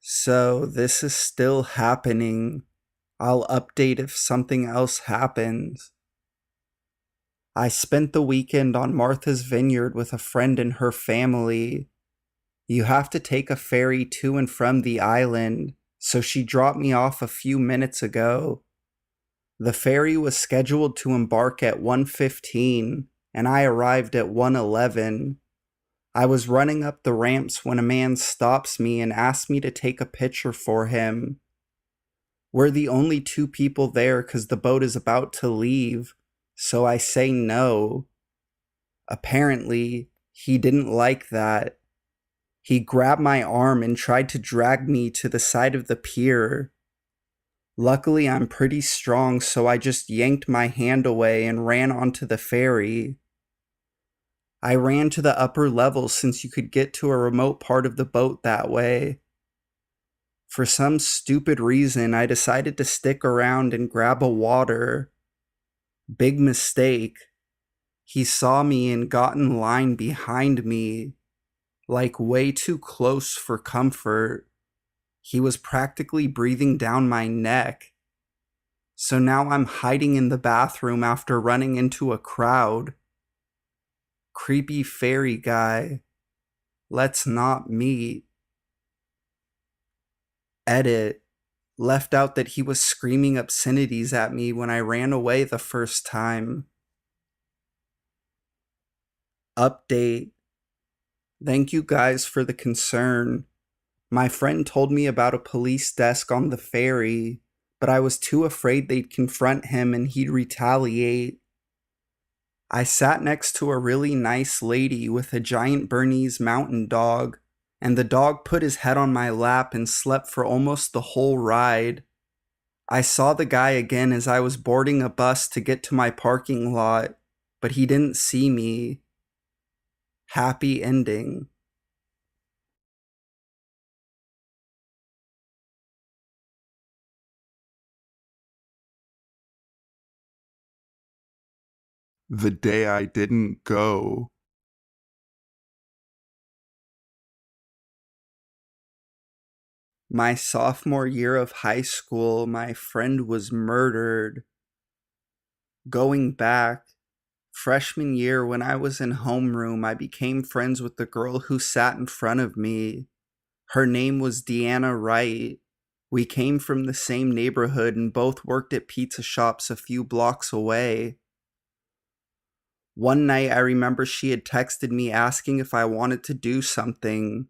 S2: So this is still happening. I'll update if something else happens. I spent the weekend on Martha's Vineyard with a friend and her family. You have to take a ferry to and from the island, so she dropped me off a few minutes ago. The ferry was scheduled to embark at 1:15, and I arrived at 1:11. I was running up the ramps when a man stops me and asks me to take a picture for him. We're the only two people there because the boat is about to leave, so I say no. Apparently, he didn't like that. He grabbed my arm and tried to drag me to the side of the pier. Luckily, I'm pretty strong, so I just yanked my hand away and ran onto the ferry. I ran to the upper level since you could get to a remote part of the boat that way. For some stupid reason, I decided to stick around and grab a water. Big mistake. He saw me and got in line behind me, like way too close for comfort. He was practically breathing down my neck. So now I'm hiding in the bathroom after running into a crowd. Creepy Ferry Guy. Let's not meet. Edit. Left out that he was screaming obscenities at me when I ran away the first time. Update. Thank you guys for the concern. My friend told me about a police desk on the ferry, but I was too afraid they'd confront him and he'd retaliate. I sat next to a really nice lady with a giant Bernese mountain dog, and the dog put his head on my lap and slept for almost the whole ride. I saw the guy again as I was boarding a bus to get to my parking lot, but he didn't see me. Happy ending.
S1: The day I didn't go.
S2: My sophomore year of high school, my friend was murdered. Going back, freshman year when I was in homeroom, I became friends with the girl who sat in front of me. Her name was Deanna Wright. We came from the same neighborhood and both worked at pizza shops a few blocks away. One night I remember she had texted me asking if I wanted to do something.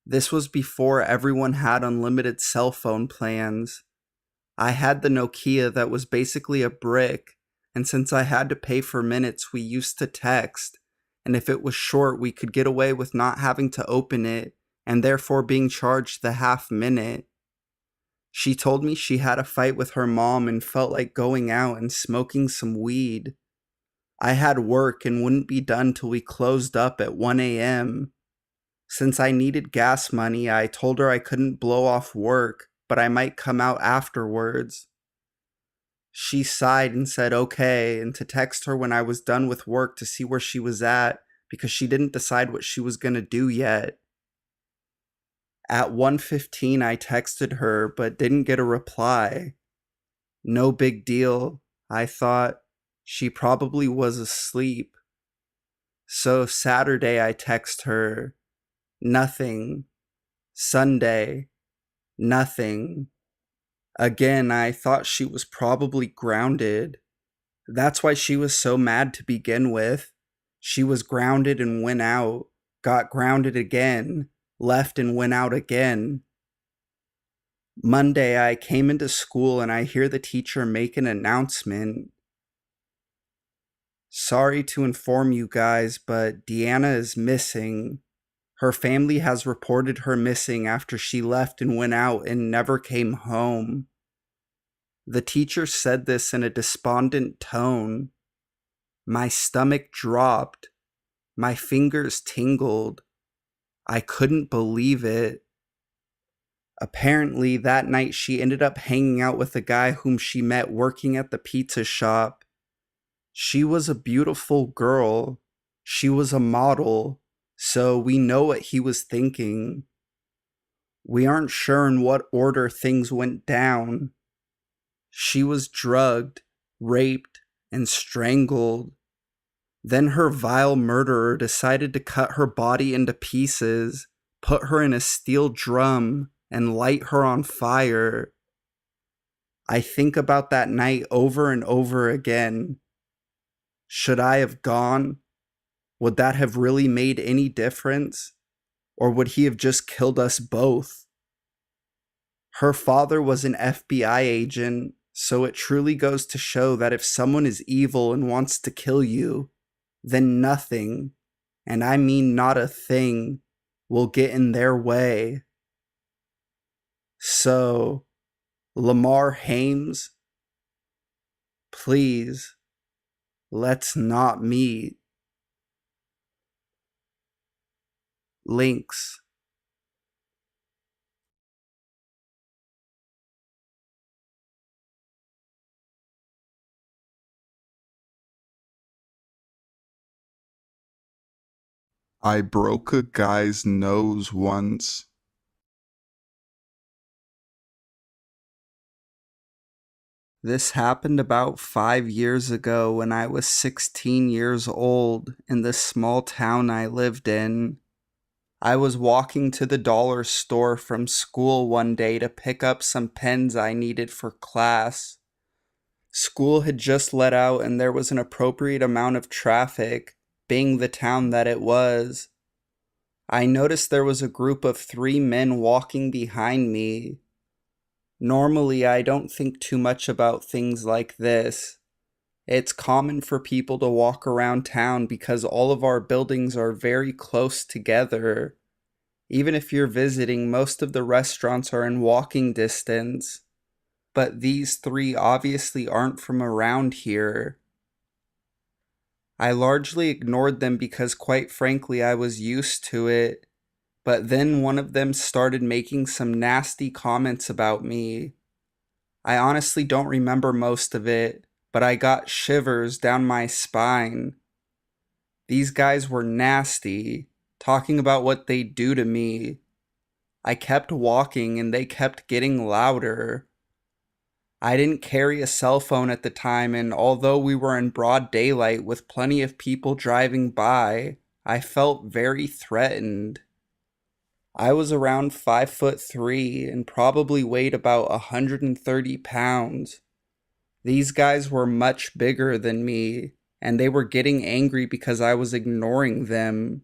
S2: This was before everyone had unlimited cell phone plans. I had the Nokia that was basically a brick, and since I had to pay for minutes, we used to text, and if it was short, we could get away with not having to open it, and therefore being charged the half minute. She told me she had a fight with her mom and felt like going out and smoking some weed. I had work and wouldn't be done till we closed up at 1 a.m. Since I needed gas money, I told her I couldn't blow off work, but I might come out afterwards. She sighed and said okay, and to text her when I was done with work to see where she was at, because she didn't decide what she was going to do yet. At 1:15 I texted her, but didn't get a reply. No big deal, I thought. She probably was asleep. So Saturday I text her. Nothing. Sunday. Nothing. Again, I thought she was probably grounded. That's why she was so mad to begin with. She was grounded and went out, got grounded again, left and went out again. Monday, I came into school and I hear the teacher make an announcement. Sorry to inform you guys, but Deanna is missing. Her family has reported her missing after she left and went out and never came home. The teacher said this in a despondent tone. My stomach dropped. My fingers tingled. I couldn't believe it. Apparently, that night she ended up hanging out with a guy whom she met working at the pizza shop. She was a beautiful girl. She was a model, so we know what he was thinking. We aren't sure in what order things went down. She was drugged, raped, and strangled. Then her vile murderer decided to cut her body into pieces, put her in a steel drum, and light her on fire. I think about that night over and over again. Should I have gone? Would that have really made any difference? Or would he have just killed us both? Her father was an FBI agent, so it truly goes to show that if someone is evil and wants to kill you, then nothing, and I mean not a thing, will get in their way. So, Lamar Hames, please, let's not meet. Links.
S1: I broke a guy's nose once.
S2: This happened about 5 years ago when I was 16 years old in the small town I lived in. I was walking to the dollar store from school one day to pick up some pens I needed for class. School had just let out and there was an appropriate amount of traffic, being the town that it was. I noticed there was a group of 3 men walking behind me. Normally, I don't think too much about things like this. It's common for people to walk around town because all of our buildings are very close together. Even if you're visiting, most of the restaurants are in walking distance. But these 3 obviously aren't from around here. I largely ignored them because, quite frankly, I was used to it. But then one of them started making some nasty comments about me. I honestly don't remember most of it, but I got shivers down my spine. These guys were nasty, talking about what they'd do to me. I kept walking and they kept getting louder. I didn't carry a cell phone at the time, and although we were in broad daylight with plenty of people driving by, I felt very threatened. I was around 5'3" and probably weighed about 130 pounds. These guys were much bigger than me, and they were getting angry because I was ignoring them.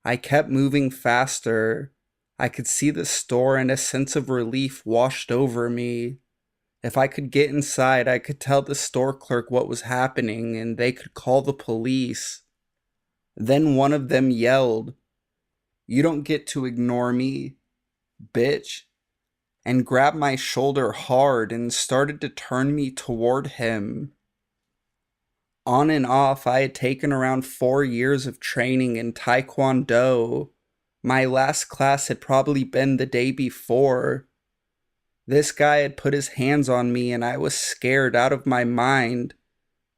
S2: I kept moving faster. I could see the store and a sense of relief washed over me. If I could get inside, I could tell the store clerk what was happening and they could call the police. Then one of them yelled, "You don't get to ignore me, bitch," and grabbed my shoulder hard and started to turn me toward him. On and off, I had taken around 4 years of training in Taekwondo. My last class had probably been the day before. This guy had put his hands on me and I was scared out of my mind.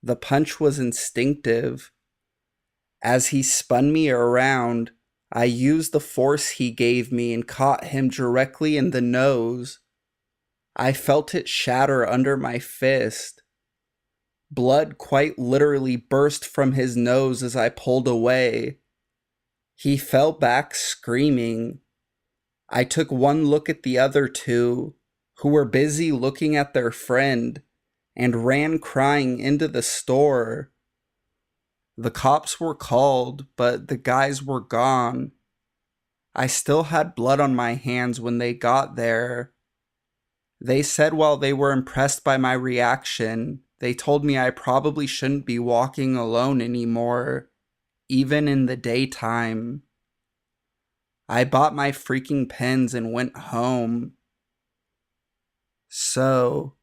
S2: The punch was instinctive. As he spun me around, I used the force he gave me and caught him directly in the nose. I felt it shatter under my fist. Blood quite literally burst from his nose as I pulled away. He fell back screaming. I took one look at the other 2, who were busy looking at their friend, and ran crying into the store. The cops were called, but the guys were gone. I still had blood on my hands when they got there. They said while they were impressed by my reaction, they told me I probably shouldn't be walking alone anymore, even in the daytime. I bought my freaking pens and went home. So,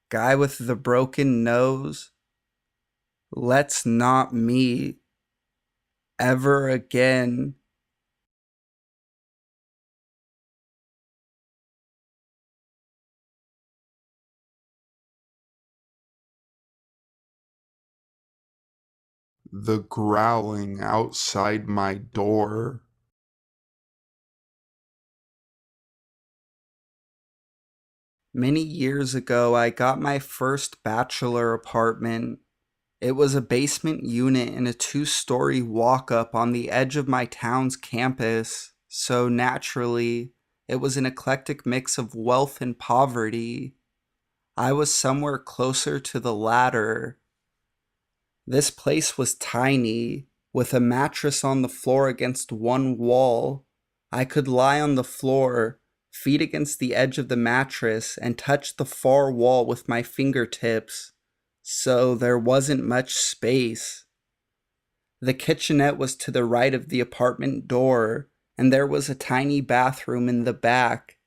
S2: guy with the broken nose, let's not meet ever again.
S1: The growling outside my door.
S2: Many years ago, I got my first bachelor apartment. It was a basement unit in a 2-story walk-up on the edge of my town's campus, so naturally, it was an eclectic mix of wealth and poverty. I was somewhere closer to the latter. This place was tiny, with a mattress on the floor against one wall. I could lie on the floor, feet against the edge of the mattress, and touch the far wall with my fingertips, so there wasn't much space. The kitchenette was to the right of the apartment door, and there was a tiny bathroom in the back.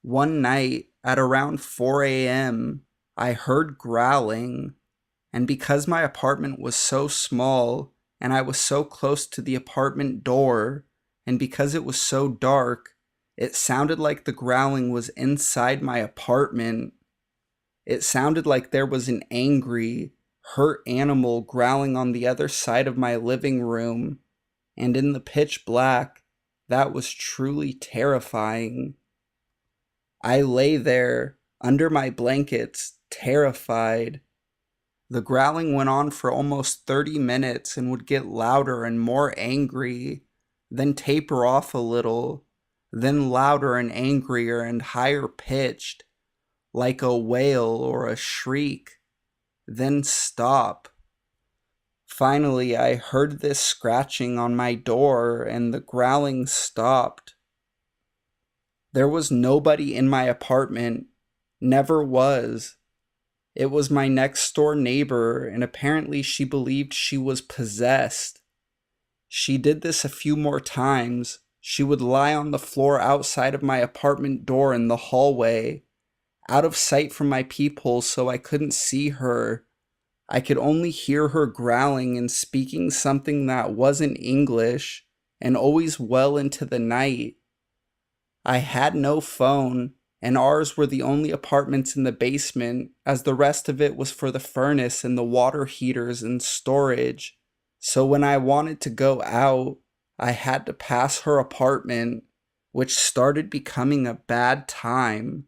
S2: One night, at around 4 a.m., I heard growling. And because my apartment was so small, and I was so close to the apartment door, and because it was so dark, it sounded like the growling was inside my apartment. It sounded like there was an angry, hurt animal growling on the other side of my living room, and in the pitch black, that was truly terrifying. I lay there, under my blankets, terrified. The growling went on for almost 30 minutes and would get louder and more angry, then taper off a little, then louder and angrier and higher pitched, like a wail or a shriek, then stop. Finally, I heard this scratching on my door and the growling stopped. There was nobody in my apartment, never was. It was my next door neighbor, and apparently she believed she was possessed. She did this a few more times. She would lie on the floor outside of my apartment door in the hallway, out of sight from my peephole so I couldn't see her. I could only hear her growling and speaking something that wasn't English, and always well into the night. I had no phone, and ours were the only apartments in the basement, as the rest of it was for the furnace and the water heaters and storage. So when I wanted to go out, I had to pass her apartment, which started becoming a bad time.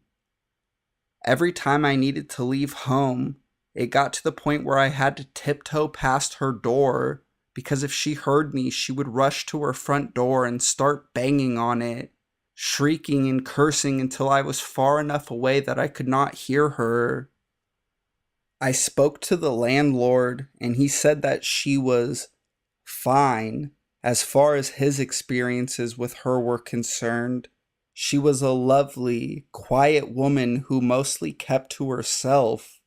S2: Every time I needed to leave home, it got to the point where I had to tiptoe past her door, because if she heard me, she would rush to her front door and start banging on it, shrieking and cursing until I was far enough away that I could not hear her. I spoke to the landlord, and he said that she was fine as far as his experiences with her were concerned. She was a lovely, quiet woman who mostly kept to herself.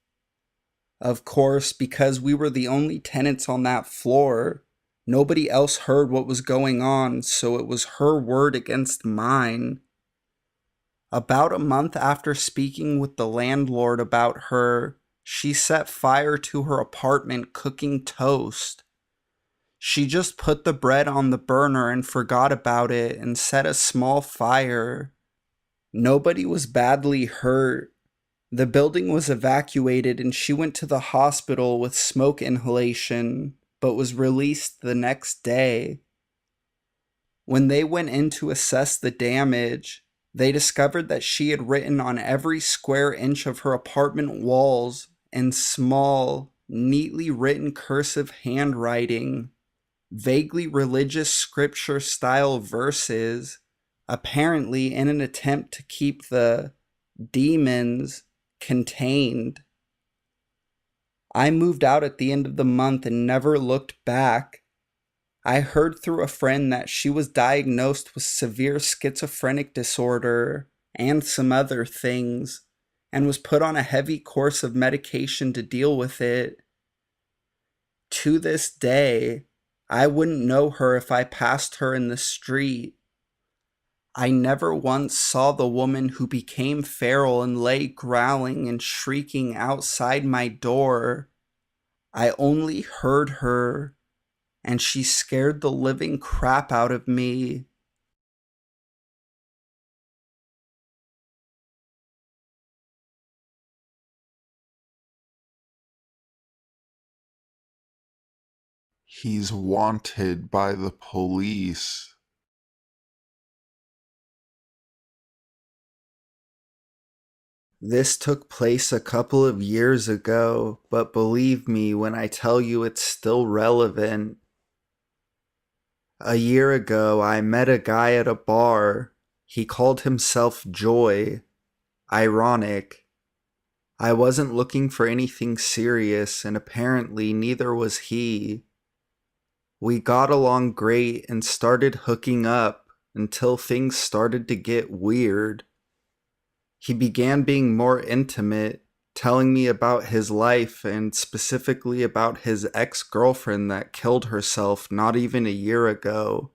S2: Of course, because we were the only tenants on that floor, nobody else heard what was going on, so it was her word against mine. About a month after speaking with the landlord about her, she set fire to her apartment cooking toast. She just put the bread on the burner and forgot about it and set a small fire. Nobody was badly hurt. The building was evacuated and she went to the hospital with smoke inhalation, but was released the next day. When they went in to assess the damage, they discovered that she had written on every square inch of her apartment walls in small, neatly written cursive handwriting, vaguely religious scripture-style verses, apparently in an attempt to keep the demons contained. I moved out at the end of the month and never looked back. I heard through a friend that she was diagnosed with severe schizophrenic disorder and some other things, and was put on a heavy course of medication to deal with it. To this day, I wouldn't know her if I passed her in the street. I never once saw the woman who became feral and lay growling and shrieking outside my door. I only heard her, and she scared the living crap out of me.
S1: He's wanted by the police.
S2: This took place a couple of years ago, but believe me when I tell you it's still relevant. A year ago, I met a guy at a bar. He called himself Joy. Ironic. I wasn't looking for anything serious, and apparently neither was he. We got along great and started hooking up until things started to get weird. He began being more intimate, telling me about his life and specifically about his ex-girlfriend that killed herself not even a year ago.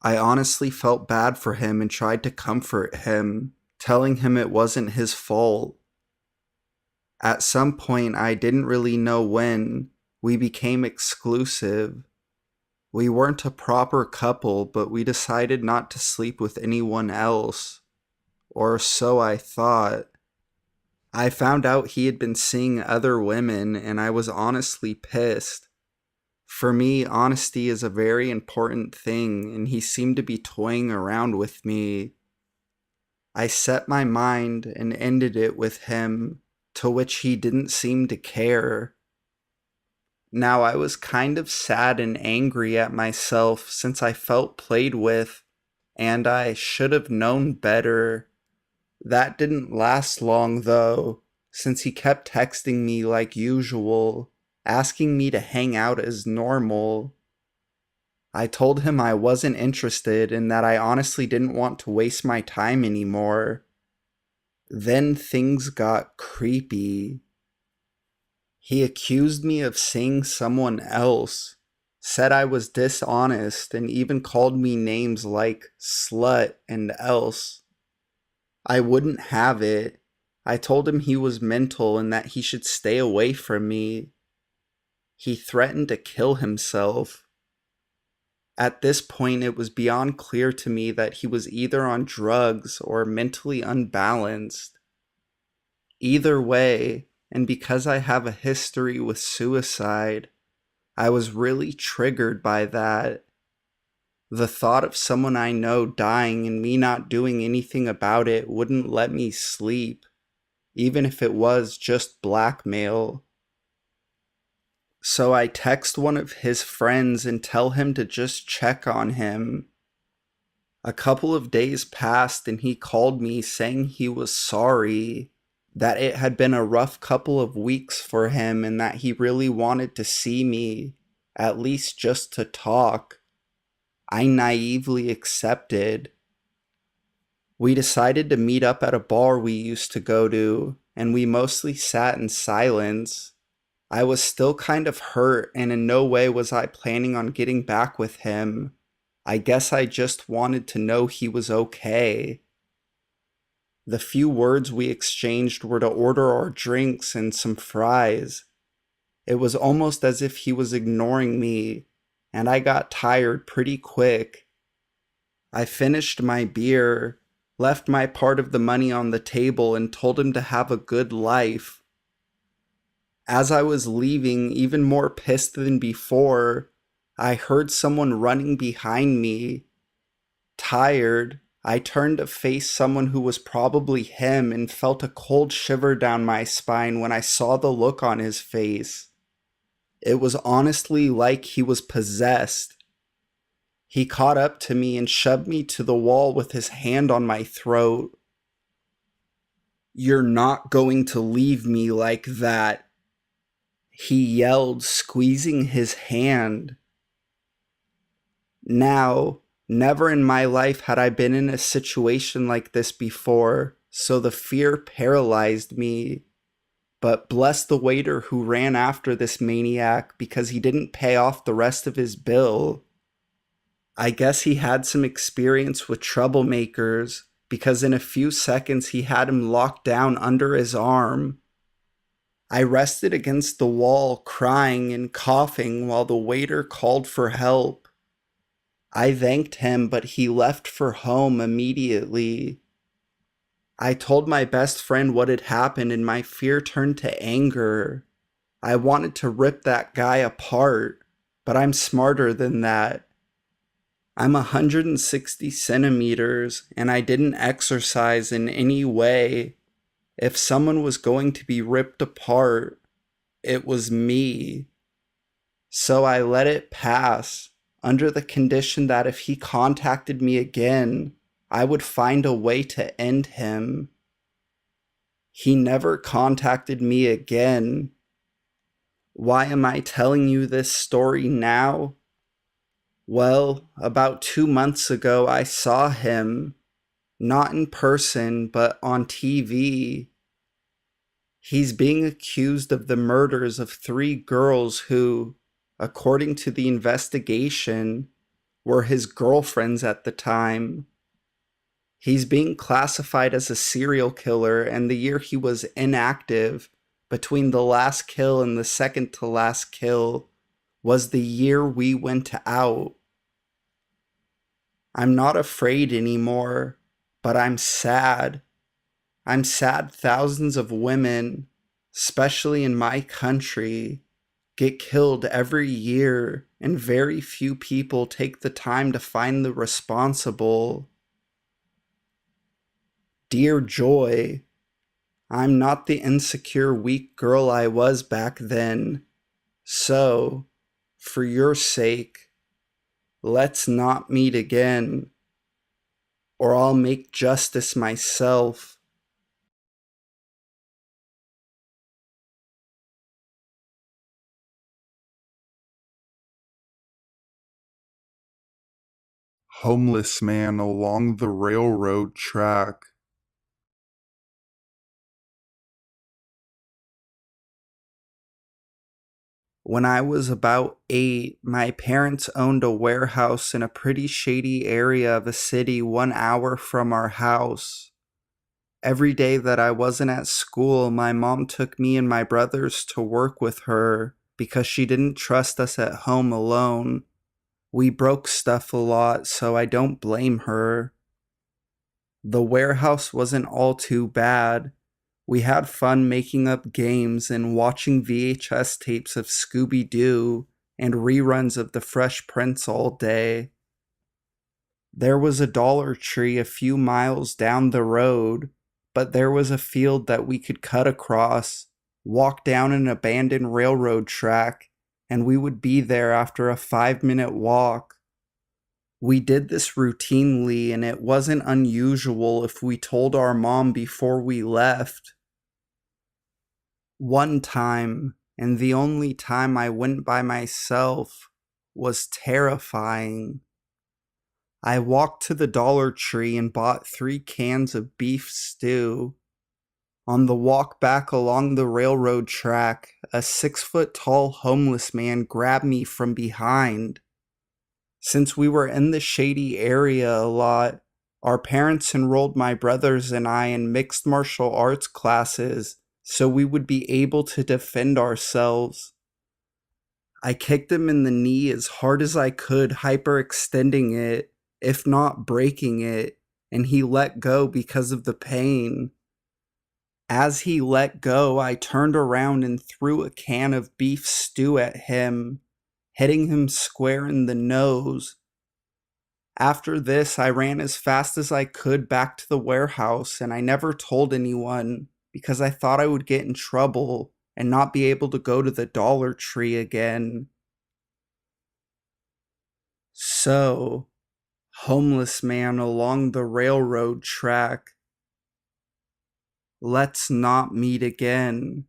S2: I honestly felt bad for him and tried to comfort him, telling him it wasn't his fault. At some point, I didn't really know when, we became exclusive. We weren't a proper couple, but we decided not to sleep with anyone else. Or so I thought. I found out he had been seeing other women, and I was honestly pissed. For me, honesty is a very important thing, and he seemed to be toying around with me. I set my mind and ended it with him, to which he didn't seem to care. Now I was kind of sad and angry at myself since I felt played with, and I should have known better. That didn't last long though, since he kept texting me like usual, asking me to hang out as normal. I told him I wasn't interested and that I honestly didn't want to waste my time anymore. Then things got creepy. He accused me of seeing someone else, said I was dishonest, and even called me names like slut and else. I wouldn't have it. I told him he was mental and that he should stay away from me. He threatened to kill himself. At this point, it was beyond clear to me that he was either on drugs or mentally unbalanced. Either way, and because I have a history with suicide, I was really triggered by that. The thought of someone I know dying and me not doing anything about it wouldn't let me sleep, even if it was just blackmail. So I text one of his friends and tell him to just check on him. A couple of days passed and he called me saying he was sorry, that it had been a rough couple of weeks for him and that he really wanted to see me, at least just to talk. I naively accepted. We decided to meet up at a bar we used to go to, and we mostly sat in silence. I was still kind of hurt, and in no way was I planning on getting back with him. I guess I just wanted to know he was okay. The few words we exchanged were to order our drinks and some fries. It was almost as if he was ignoring me, and I got tired pretty quick. I finished my beer, left my part of the money on the table, and told him to have a good life. As I was leaving, even more pissed than before, I heard someone running behind me. Tired, I turned to face someone who was probably him and felt a cold shiver down my spine when I saw the look on his face. It was honestly like he was possessed. He caught up to me and shoved me to the wall with his hand on my throat. "You're not going to leave me like that," he yelled, squeezing his hand. Now, never in my life had I been in a situation like this before, so the fear paralyzed me. But bless the waiter who ran after this maniac because he didn't pay off the rest of his bill. I guess he had some experience with troublemakers, because in a few seconds he had him locked down under his arm. I rested against the wall, crying and coughing while the waiter called for help. I thanked him, but he left for home immediately. I told my best friend what had happened, and my fear turned to anger. I wanted to rip that guy apart, but I'm smarter than that. I'm 160 centimeters, and I didn't exercise in any way. If someone was going to be ripped apart, it was me. So I let it pass, under the condition that if he contacted me again, I would find a way to end him. He never contacted me again. Why am I telling you this story now? Well, about 2 months ago, I saw him. Not in person, but on TV. He's being accused of the murders of 3 girls who, according to the investigation, were his girlfriends at the time. He's being classified as a serial killer, and the year he was inactive, between the last kill and the second to last kill, was the year we went out. I'm not afraid anymore, but I'm sad. I'm sad thousands of women, especially in my country, get killed every year, and very few people take the time to find the responsible. Dear Joy, I'm not the insecure, weak girl I was back then. So, for your sake, let's not meet again, or I'll make justice myself.
S1: Homeless man along the railroad track.
S2: When I was about 8, my parents owned a warehouse in a pretty shady area of a city 1 hour from our house. Every day that I wasn't at school, my mom took me and my brothers to work with her because she didn't trust us at home alone. We broke stuff a lot, so I don't blame her. The warehouse wasn't all too bad. We had fun making up games and watching VHS tapes of Scooby-Doo and reruns of The Fresh Prince all day. There was a Dollar Tree a few miles down the road, but there was a field that we could cut across, walk down an abandoned railroad track, and we would be there after a 5-minute walk. We did this routinely, and it wasn't unusual if we told our mom before we left. One time, and the only time I went by myself, was terrifying. I walked to the Dollar Tree and bought 3 cans of beef stew. On the walk back along the railroad track, a 6-foot-tall homeless man grabbed me from behind. Since we were in the shady area a lot, our parents enrolled my brothers and I in mixed martial arts classes so we would be able to defend ourselves. I kicked him in the knee as hard as I could, hyperextending it, if not breaking it, and he let go because of the pain. As he let go, I turned around and threw a can of beef stew at him, hitting him square in the nose. After this, I ran as fast as I could back to the warehouse, and I never told anyone because I thought I would get in trouble and not be able to go to the Dollar Tree again. So, homeless man along the railroad track, let's not meet again.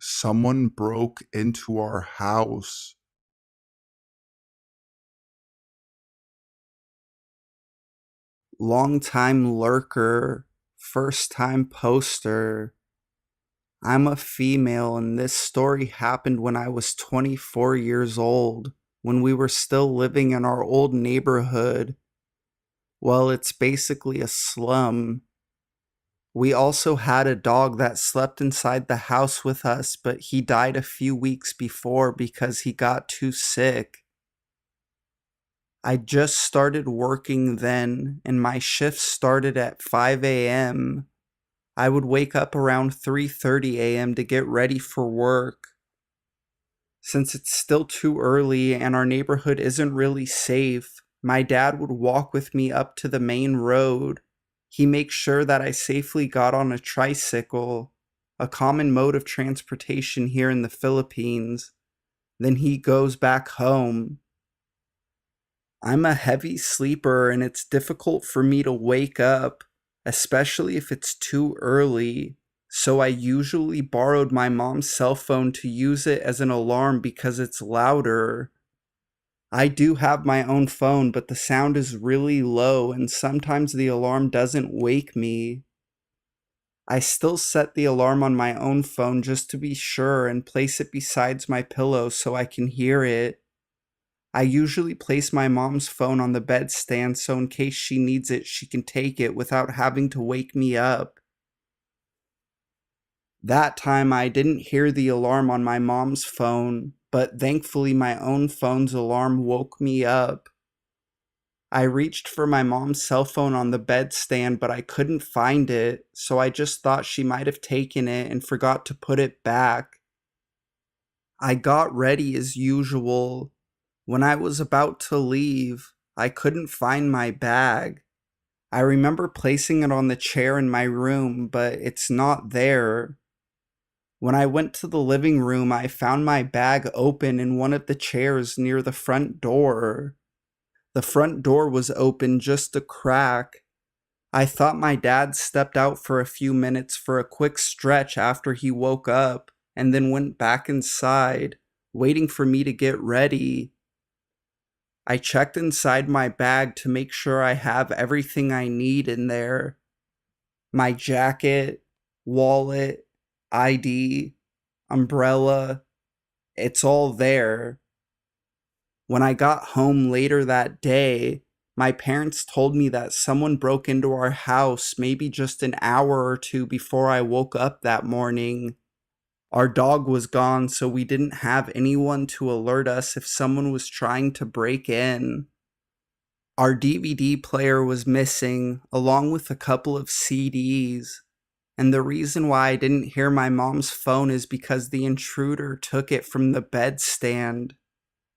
S1: Someone broke into our house.
S2: Long-time lurker, first-time poster. I'm a female, and this story happened when I was 24 years old, when we were still living in our old neighborhood. Well, it's basically a slum. We also had a dog that slept inside the house with us, but he died a few weeks before because he got too sick. I just started working then, and my shift started at 5 a.m. I would wake up around 3:30 a.m. to get ready for work. Since it's still too early and our neighborhood isn't really safe, my dad would walk with me up to the main road. He makes sure that I safely got on a tricycle, a common mode of transportation here in the Philippines. Then he goes back home. I'm a heavy sleeper and it's difficult for me to wake up, especially if it's too early. So I usually borrowed my mom's cell phone to use it as an alarm because it's louder. I do have my own phone, but the sound is really low and sometimes the alarm doesn't wake me. I still set the alarm on my own phone just to be sure and place it beside my pillow so I can hear it. I usually place my mom's phone on the bedstand so in case she needs it, she can take it without having to wake me up. That time I didn't hear the alarm on my mom's phone, but thankfully my own phone's alarm woke me up. I reached for my mom's cell phone on the bedstand, but I couldn't find it, so I just thought she might have taken it and forgot to put it back. I got ready as usual. When I was about to leave, I couldn't find my bag. I remember placing it on the chair in my room, but it's not there. When I went to the living room, I found my bag open in one of the chairs near the front door. The front door was open just a crack. I thought my dad stepped out for a few minutes for a quick stretch after he woke up and then went back inside, waiting for me to get ready. I checked inside my bag to make sure I have everything I need in there. My jacket, wallet, ID, umbrella, it's all there. When I got home later that day, my parents told me that someone broke into our house maybe just an hour or two before I woke up that morning. Our dog was gone, so we didn't have anyone to alert us if someone was trying to break in. Our DVD player was missing, along with a couple of CDs. And the reason why I didn't hear my mom's phone is because the intruder took it from the bedstand.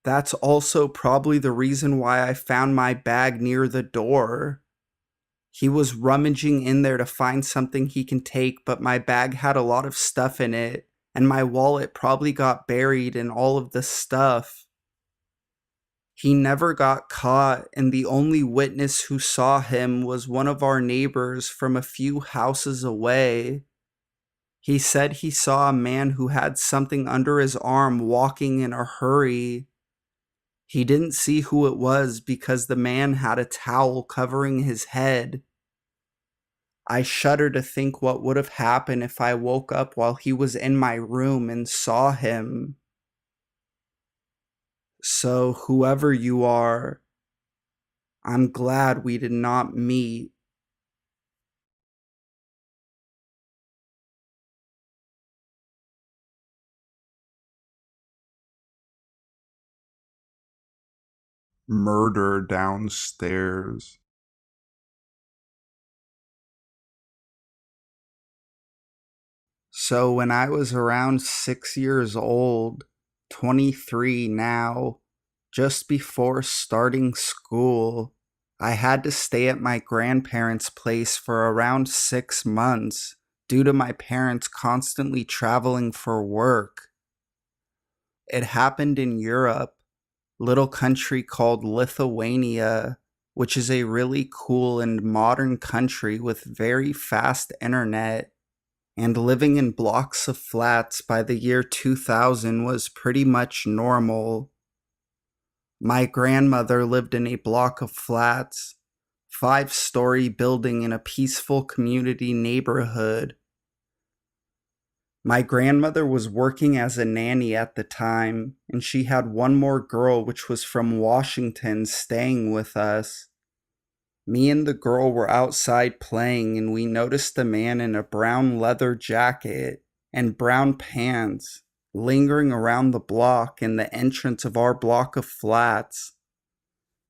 S2: That's also probably the reason why I found my bag near the door. He was rummaging in there to find something he can take, but my bag had a lot of stuff in it, and my wallet probably got buried in all of the stuff. He never got caught, and the only witness who saw him was one of our neighbors from a few houses away. He said he saw a man who had something under his arm walking in a hurry. He didn't see who it was because the man had a towel covering his head. I shudder to think what would have happened if I woke up while he was in my room and saw him. So, whoever you are, I'm glad we did not meet.
S1: Murder downstairs.
S2: So, when I was around 6 years old, 23 now, just before starting school, I had to stay at my grandparents' place for around 6 months due to my parents constantly traveling for work. It happened in Europe, little country called Lithuania, which is a really cool and modern country with very fast internet, and living in blocks of flats by the year 2000 was pretty much normal. My grandmother lived in a block of flats, 5-story building in a peaceful community neighborhood. My grandmother was working as a nanny at the time, and she had one more girl which was from Washington staying with us. Me and the girl were outside playing, and we noticed a man in a brown leather jacket and brown pants lingering around the block in the entrance of our block of flats.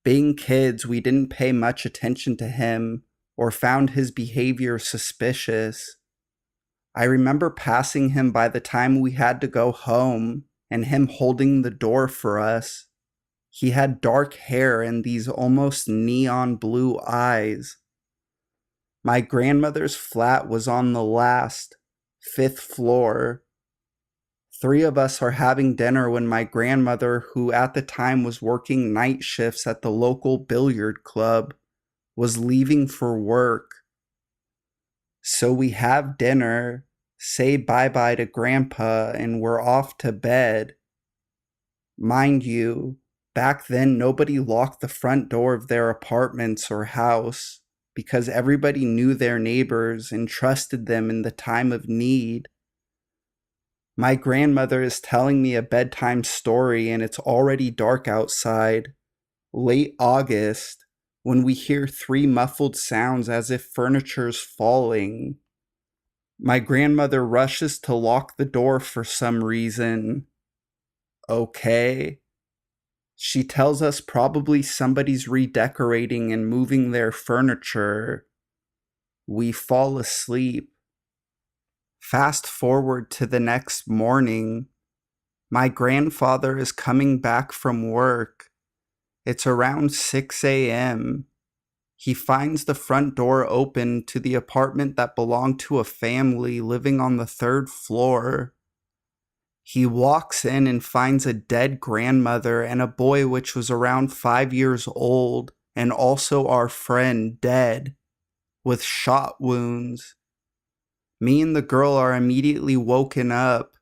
S2: Being kids, we didn't pay much attention to him or found his behavior suspicious. I remember passing him by the time we had to go home and him holding the door for us. He had dark hair and these almost neon blue eyes. My grandmother's flat was on the last, 5th floor. 3 of us are having dinner when my grandmother, who at the time was working night shifts at the local billiard club, was leaving for work. So we have dinner, say bye-bye to Grandpa, and we're off to bed. Mind you, back then nobody locked the front door of their apartments or house because everybody knew their neighbors and trusted them in the time of need. My grandmother is telling me a bedtime story and it's already dark outside, late August, when we hear 3 muffled sounds as if furniture's falling. My grandmother rushes to lock the door for some reason. Okay. She tells us probably somebody's redecorating and moving their furniture. We fall asleep. Fast forward to the next morning. My grandfather is coming back from work. It's around 6 a.m. He finds the front door open to the apartment that belonged to a family living on the third floor. He walks in and finds a dead grandmother and a boy which was around 5 years old, and also our friend dead, with shot wounds. Me and the girl are immediately woken up.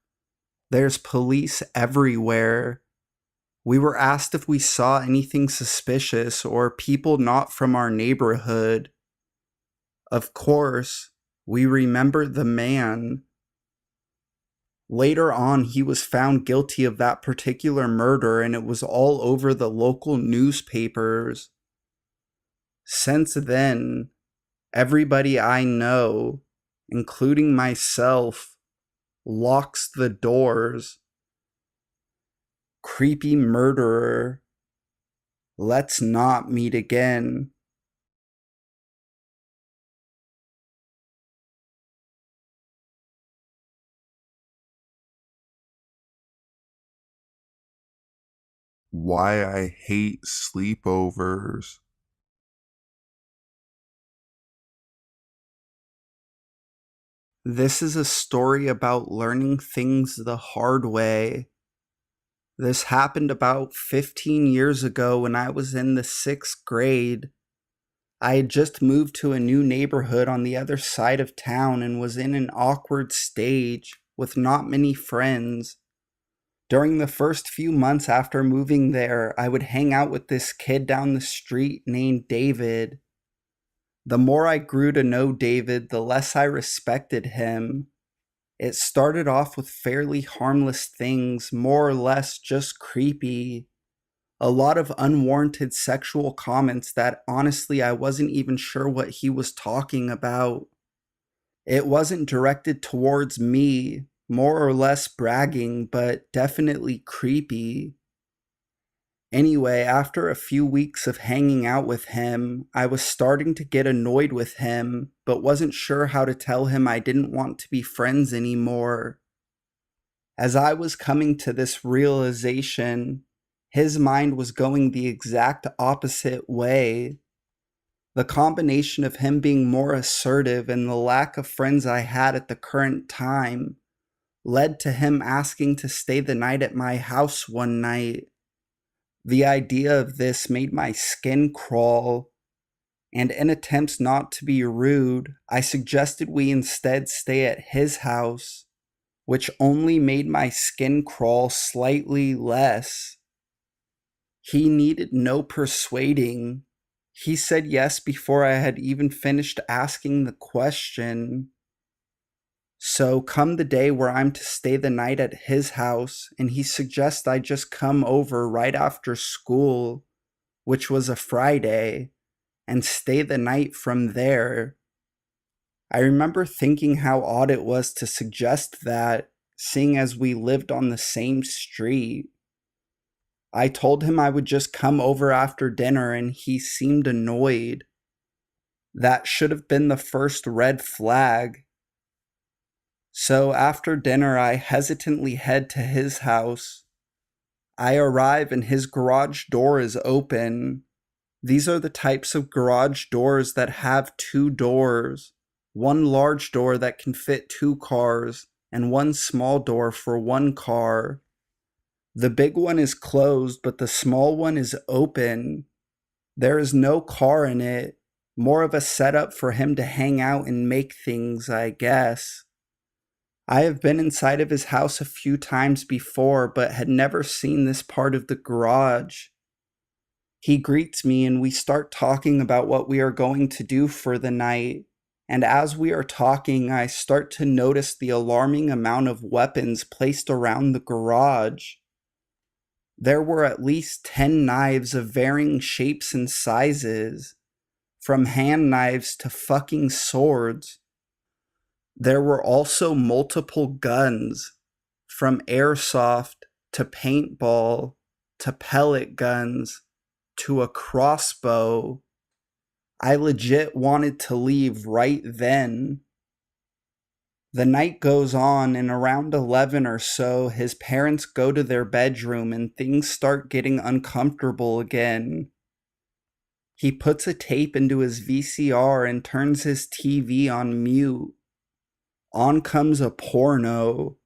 S2: There's police everywhere. We were asked if we saw anything suspicious or people not from our neighborhood. Of course, we remembered the man. Later on, he was found guilty of that particular murder, and it was all over the local newspapers. Since then, everybody I know, including myself, locks the doors. Creepy murderer. Let's not meet again.
S1: Why I hate sleepovers.
S2: This is a story about learning things the hard way. This happened about 15 years ago when I was in the 6th grade. I had just moved to a new neighborhood on the other side of town and was in an awkward stage with not many friends. During the first few months after moving there, I would hang out with this kid down the street named David. The more I grew to know David, the less I respected him. It started off with fairly harmless things, more or less just creepy. A lot of unwarranted sexual comments that honestly I wasn't even sure what he was talking about. It wasn't directed towards me, more or less bragging, but definitely creepy. Anyway, after a few weeks of hanging out with him, I was starting to get annoyed with him, but wasn't sure how to tell him I didn't want to be friends anymore. As I was coming to this realization, his mind was going the exact opposite way. The combination of him being more assertive and the lack of friends I had at the current time led to him asking to stay the night at my house one night. The idea of this made my skin crawl, and in attempts not to be rude, I suggested we instead stay at his house, which only made my skin crawl slightly less. He needed no persuading. He said yes before I had even finished asking the question. So come the day where I'm to stay the night at his house, and he suggests I just come over right after school, which was a Friday, and stay the night from there. I remember thinking how odd it was to suggest that, seeing as we lived on the same street. I told him I would just come over after dinner, and he seemed annoyed. That should have been the first red flag. So after dinner, I hesitantly head to his house. I arrive and his garage door is open. These are the types of garage doors that have two doors. One large door that can fit two cars, and one small door for one car. The big one is closed, but the small one is open. There is no car in it, more of a setup for him to hang out and make things, I guess. I have been inside of his house a few times before, but had never seen this part of the garage. He greets me and we start talking about what we are going to do for the night. And as we are talking, I start to notice the alarming amount of weapons placed around the garage. There were at least 10 knives of varying shapes and sizes, from hand knives to fucking swords. There were also multiple guns, from airsoft to paintball to pellet guns to a crossbow. I legit wanted to leave right then. The night goes on, and around 11 or so, his parents go to their bedroom and things start getting uncomfortable again. He puts a tape into his VCR and turns his TV on mute. On comes a porno.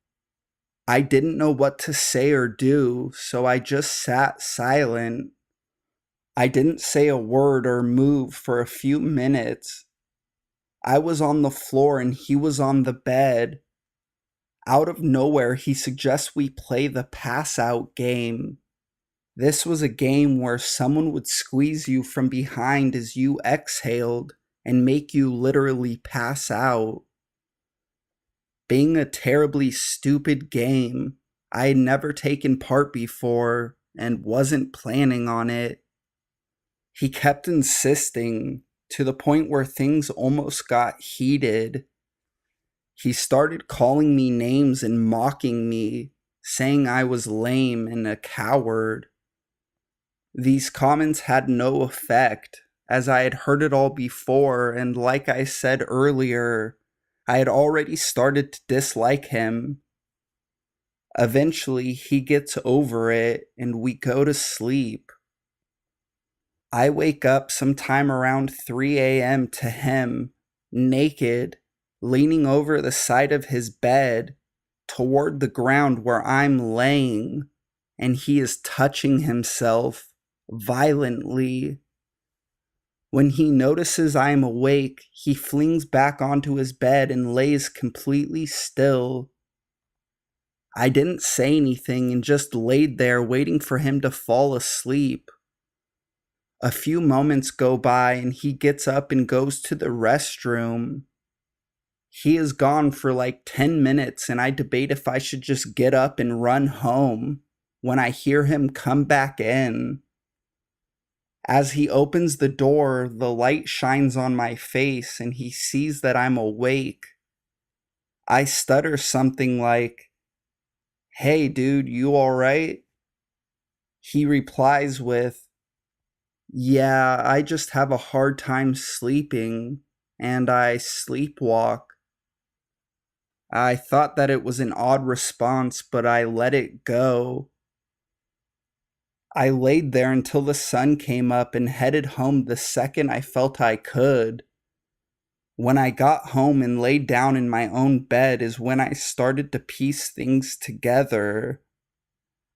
S2: I didn't know what to say or do, so I just sat silent. I didn't say a word or move for a few minutes. I was on the floor and he was on the bed. Out of nowhere, he suggests we play the pass out game. This was a game where someone would squeeze you from behind as you exhaled and make you literally pass out. Being a terribly stupid game, I had never taken part before and wasn't planning on it. He kept insisting, to the point where things almost got heated. He started calling me names and mocking me, saying I was lame and a coward. These comments had no effect, as I had heard it all before, and like I said earlier, I had already started to dislike him. Eventually, he gets over it, and we go to sleep. I wake up sometime around 3 a.m. to him, naked, leaning over the side of his bed, toward the ground where I'm laying, and he is touching himself violently. When he notices I am awake, he flings back onto his bed and lays completely still. I didn't say anything and just laid there waiting for him to fall asleep. A few moments go by and he gets up and goes to the restroom. He is gone for like 10 minutes and I debate if I should just get up and run home when I hear him come back in. As he opens the door, the light shines on my face and he sees that I'm awake. I stutter something like, "Hey dude, you alright?" He replies with, "Yeah, I just have a hard time sleeping, and I sleepwalk." I thought that it was an odd response, but I let it go. I laid there until the sun came up and headed home the second I felt I could. When I got home and laid down in my own bed is when I started to piece things together.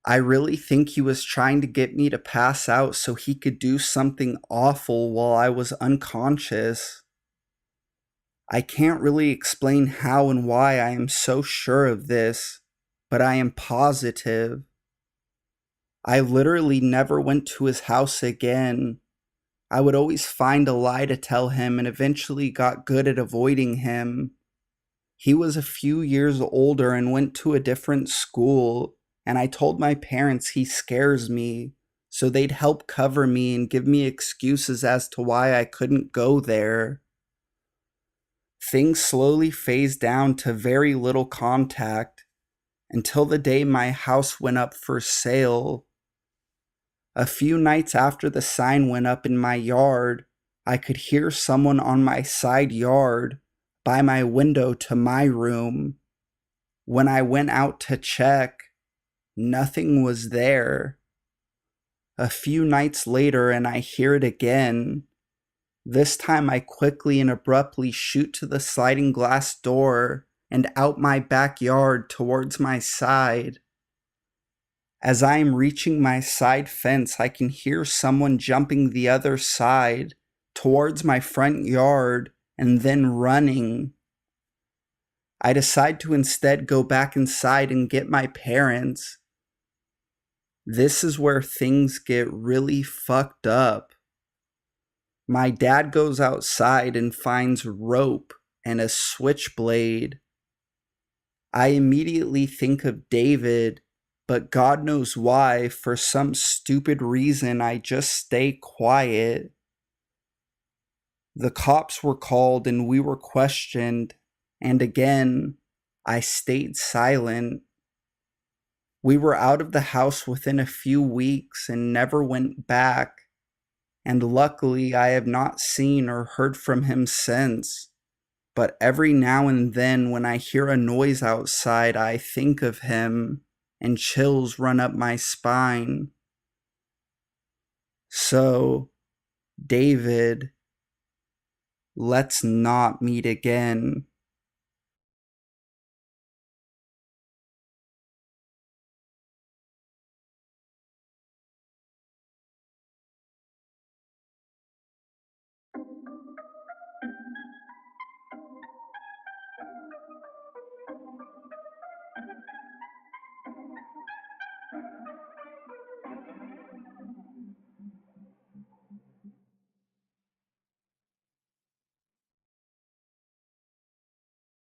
S2: I really think he was trying to get me to pass out so he could do something awful while I was unconscious. I can't really explain how and why I am so sure of this, but I am positive. I literally never went to his house again. I would always find a lie to tell him and eventually got good at avoiding him. He was a few years older and went to a different school, and I told my parents he scares me, so they'd help cover me and give me excuses as to why I couldn't go there. Things slowly phased down to very little contact until the day my house went up for sale. A few nights after the sign went up in my yard, I could hear someone on my side yard by my window to my room. When I went out to check, nothing was there. A few nights later, and I hear it again. This time I quickly and abruptly shoot to the sliding glass door and out my backyard towards my side. As I am reaching my side fence, I can hear someone jumping the other side towards my front yard and then running. I decide to instead go back inside and get my parents. This is where things get really fucked up. My dad goes outside and finds rope and a switchblade. I immediately think of David, but God knows why, for some stupid reason, I just stay quiet. The cops were called and we were questioned, and again, I stayed silent. We were out of the house within a few weeks and never went back, and luckily I have not seen or heard from him since. But every now and then when I hear a noise outside, I think of him, and chills run up my spine. So, David, let's not meet again.